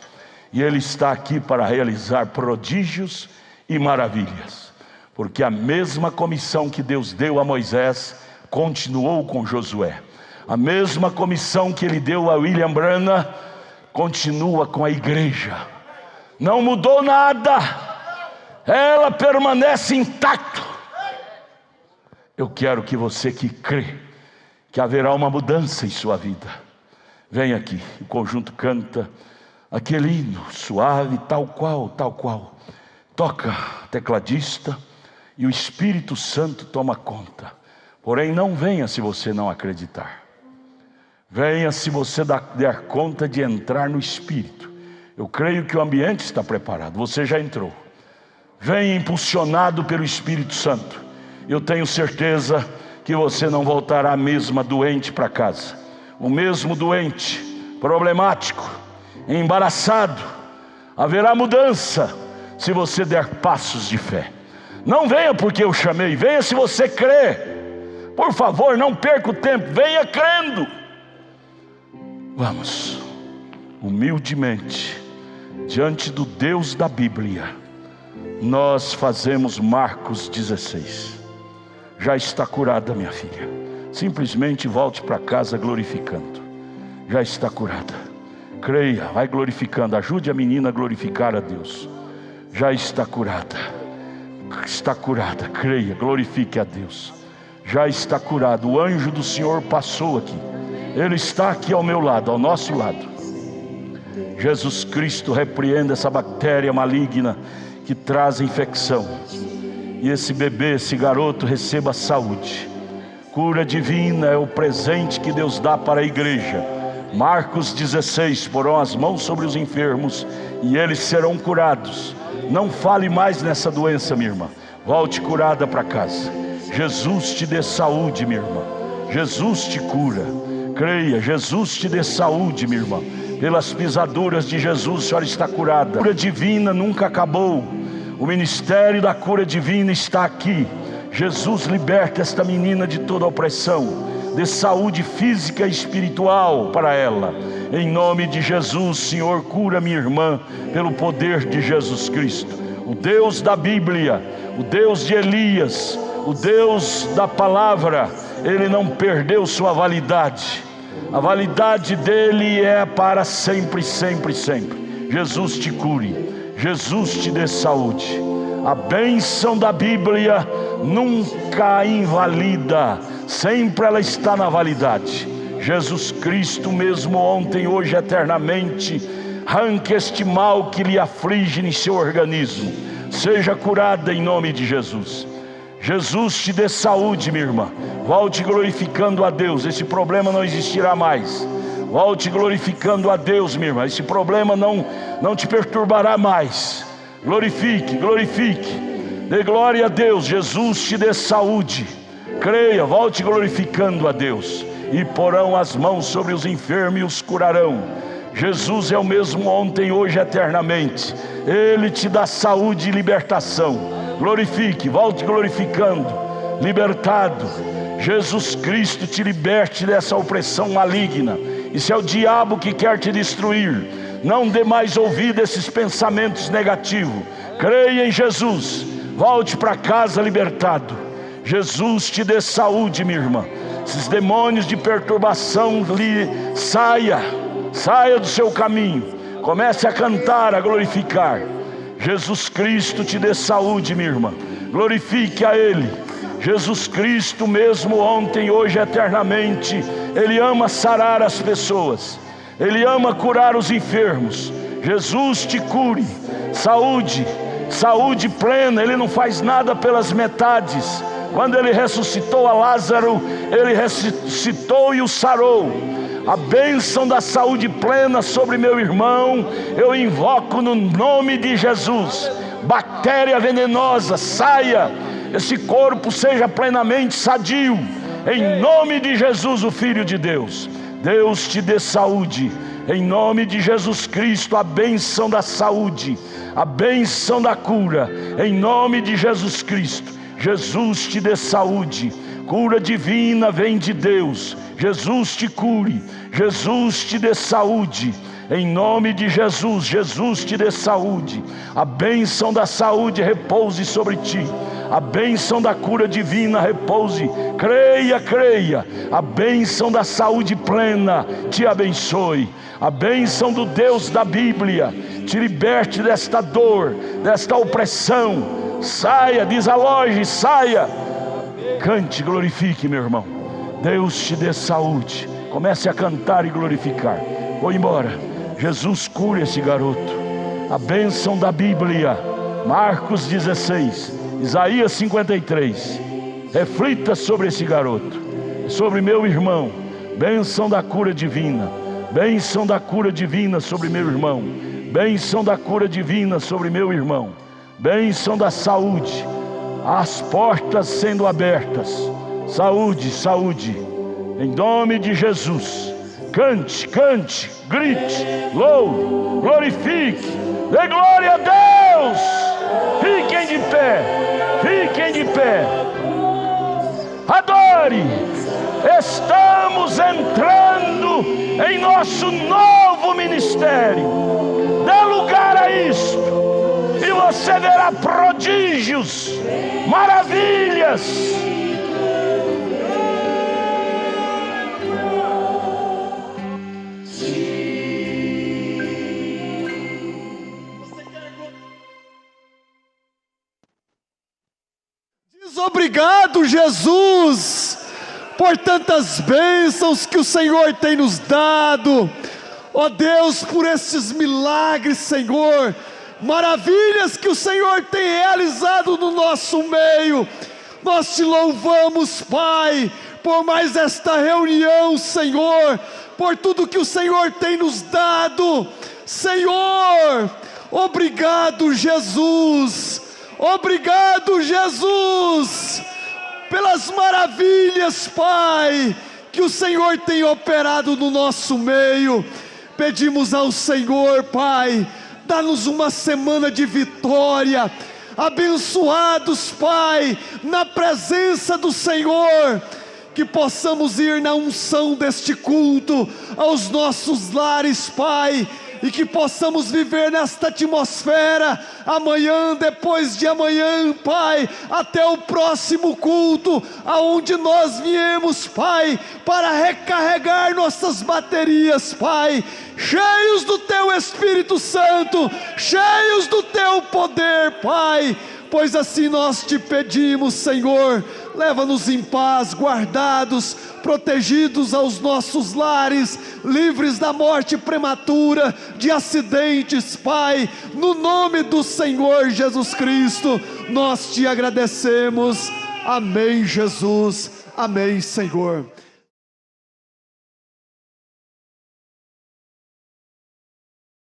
e Ele está aqui para realizar prodígios e maravilhas, porque a mesma comissão que Deus deu a Moisés continuou com Josué, a mesma comissão que Ele deu a William Branham continua com a igreja. Não mudou nada, ela permanece intacta. Eu quero que você que crê que haverá uma mudança em sua vida, vem aqui. O conjunto canta aquele hino suave, tal qual. Toca tecladista e o Espírito Santo toma conta. Porém, não venha se você não acreditar. Venha se você der conta de entrar no Espírito. Eu creio que o ambiente está preparado. Você já entrou. Venha impulsionado pelo Espírito Santo. Eu tenho certeza que você não voltará a mesma doente para casa. O mesmo doente, problemático, embaraçado. Haverá mudança se você der passos de fé. Não venha porque eu chamei, venha se você crê. Por favor, não perca o tempo, venha crendo. Vamos, humildemente, diante do Deus da Bíblia, nós fazemos Marcos 16. Já está curada, minha filha. Simplesmente volte para casa glorificando. Já está curada. Creia, vai glorificando. Ajude a menina a glorificar a Deus. Já está curada. Está curada. Creia, glorifique a Deus. Já está curado. O anjo do Senhor passou aqui. Ele está aqui ao meu lado, ao nosso lado. Jesus Cristo repreenda essa bactéria maligna que traz infecção. E esse bebê, esse garoto receba saúde. Cura divina é o presente que Deus dá para a igreja. Marcos 16, porão as mãos sobre os enfermos e eles serão curados. Não fale mais nessa doença, minha irmã. Volte curada para casa. Jesus te dê saúde, minha irmã. Jesus te cura. Creia, Jesus te dê saúde, minha irmã. Pelas pisaduras de Jesus, a senhora está curada. A cura divina nunca acabou. O ministério da cura divina está aqui. Jesus liberta esta menina de toda opressão. Dê saúde física e espiritual para ela. Em nome de Jesus, Senhor, cura minha irmã pelo poder de Jesus Cristo. O Deus da Bíblia, o Deus de Elias, o Deus da palavra, Ele não perdeu sua validade. A validade dele é para sempre, sempre, sempre. Jesus te cure. Jesus te dê saúde. A bênção da Bíblia nunca invalida, sempre ela está na validade. Jesus Cristo mesmo ontem, hoje, eternamente, arranque este mal que lhe aflige em seu organismo. Seja curada em nome de Jesus. Jesus te dê saúde, minha irmã. Volte glorificando a Deus, esse problema não existirá mais. Volte glorificando a Deus, minha irmã. Esse problema não te perturbará mais. Glorifique, glorifique. Dê glória a Deus. Jesus te dê saúde. Creia, volte glorificando a Deus. E porão as mãos sobre os enfermos e os curarão. Jesus é o mesmo ontem, hoje, eternamente. Ele te dá saúde e libertação. Glorifique, volte glorificando. Libertado. Jesus Cristo te liberte dessa opressão maligna. Isso é o diabo que quer te destruir. Não dê mais ouvido a esses pensamentos negativos. Creia em Jesus. Volte para casa libertado. Jesus te dê saúde, minha irmã. Esses demônios de perturbação saia do seu caminho. Comece a cantar, a glorificar. Jesus Cristo te dê saúde, minha irmã. Glorifique a Ele. Jesus Cristo mesmo ontem, hoje, eternamente, Ele ama sarar as pessoas. Ele ama curar os enfermos. Jesus te cure. Saúde, saúde plena. Ele não faz nada pelas metades. Quando Ele ressuscitou a Lázaro, Ele ressuscitou e o sarou. A bênção da saúde plena sobre meu irmão, eu invoco no nome de Jesus. Bactéria venenosa, saia. Esse corpo seja plenamente sadio. Em nome de Jesus, o Filho de Deus. Deus te dê saúde. Em nome de Jesus Cristo, a bênção da saúde, a bênção da cura. Em nome de Jesus Cristo. Jesus te dê saúde. Cura divina vem de Deus. Jesus te cure. Jesus te dê saúde. Em nome de Jesus, Jesus te dê saúde. A bênção da saúde repouse sobre ti. A bênção da cura divina repouse. Creia, creia. A bênção da saúde plena te abençoe. A bênção do Deus da Bíblia te liberte desta dor, desta opressão. Saia, desaloje, saia. Cante, glorifique, meu irmão. Deus te dê saúde. Comece a cantar e glorificar. Vou embora. Jesus cura esse garoto. A bênção da Bíblia. Marcos 16, Isaías 53. Reflita sobre esse garoto, sobre meu irmão. Bênção da cura divina. Bênção da cura divina sobre meu irmão. Bênção da cura divina sobre meu irmão. bênção da saúde, as portas sendo abertas, saúde, saúde, em nome de Jesus. Cante, cante, grite, louve, glorifique, dê glória a Deus. Fiquem de pé, fiquem de pé, adore. Estamos entrando em nosso novo ministério. Dê lugar a isto e você verá prodígios, maravilhas. Diz obrigado, Jesus, por tantas bênçãos que o Senhor tem nos dado. Ó Deus, por esses milagres, Senhor, maravilhas que o Senhor tem realizado no nosso meio. Nós te louvamos, Pai, por mais esta reunião, Senhor, por tudo que o Senhor tem nos dado. Senhor, obrigado, Jesus. Obrigado, Jesus, pelas maravilhas, Pai, que o Senhor tem operado no nosso meio. Pedimos ao Senhor, Pai, dá-nos uma semana de vitória, abençoados, Pai, na presença do Senhor, que possamos ir na unção deste culto aos nossos lares, Pai, e que possamos viver nesta atmosfera, amanhã, depois de amanhã, Pai, até o próximo culto, aonde nós viemos, Pai, para recarregar nossas baterias, Pai, cheios do Teu Espírito Santo, cheios do Teu poder, Pai, pois assim nós te pedimos, Senhor. Leva-nos em paz, guardados, protegidos aos nossos lares, livres da morte prematura, de acidentes, Pai, no nome do Senhor Jesus Cristo, nós te agradecemos. Amém, Jesus. Amém, Senhor.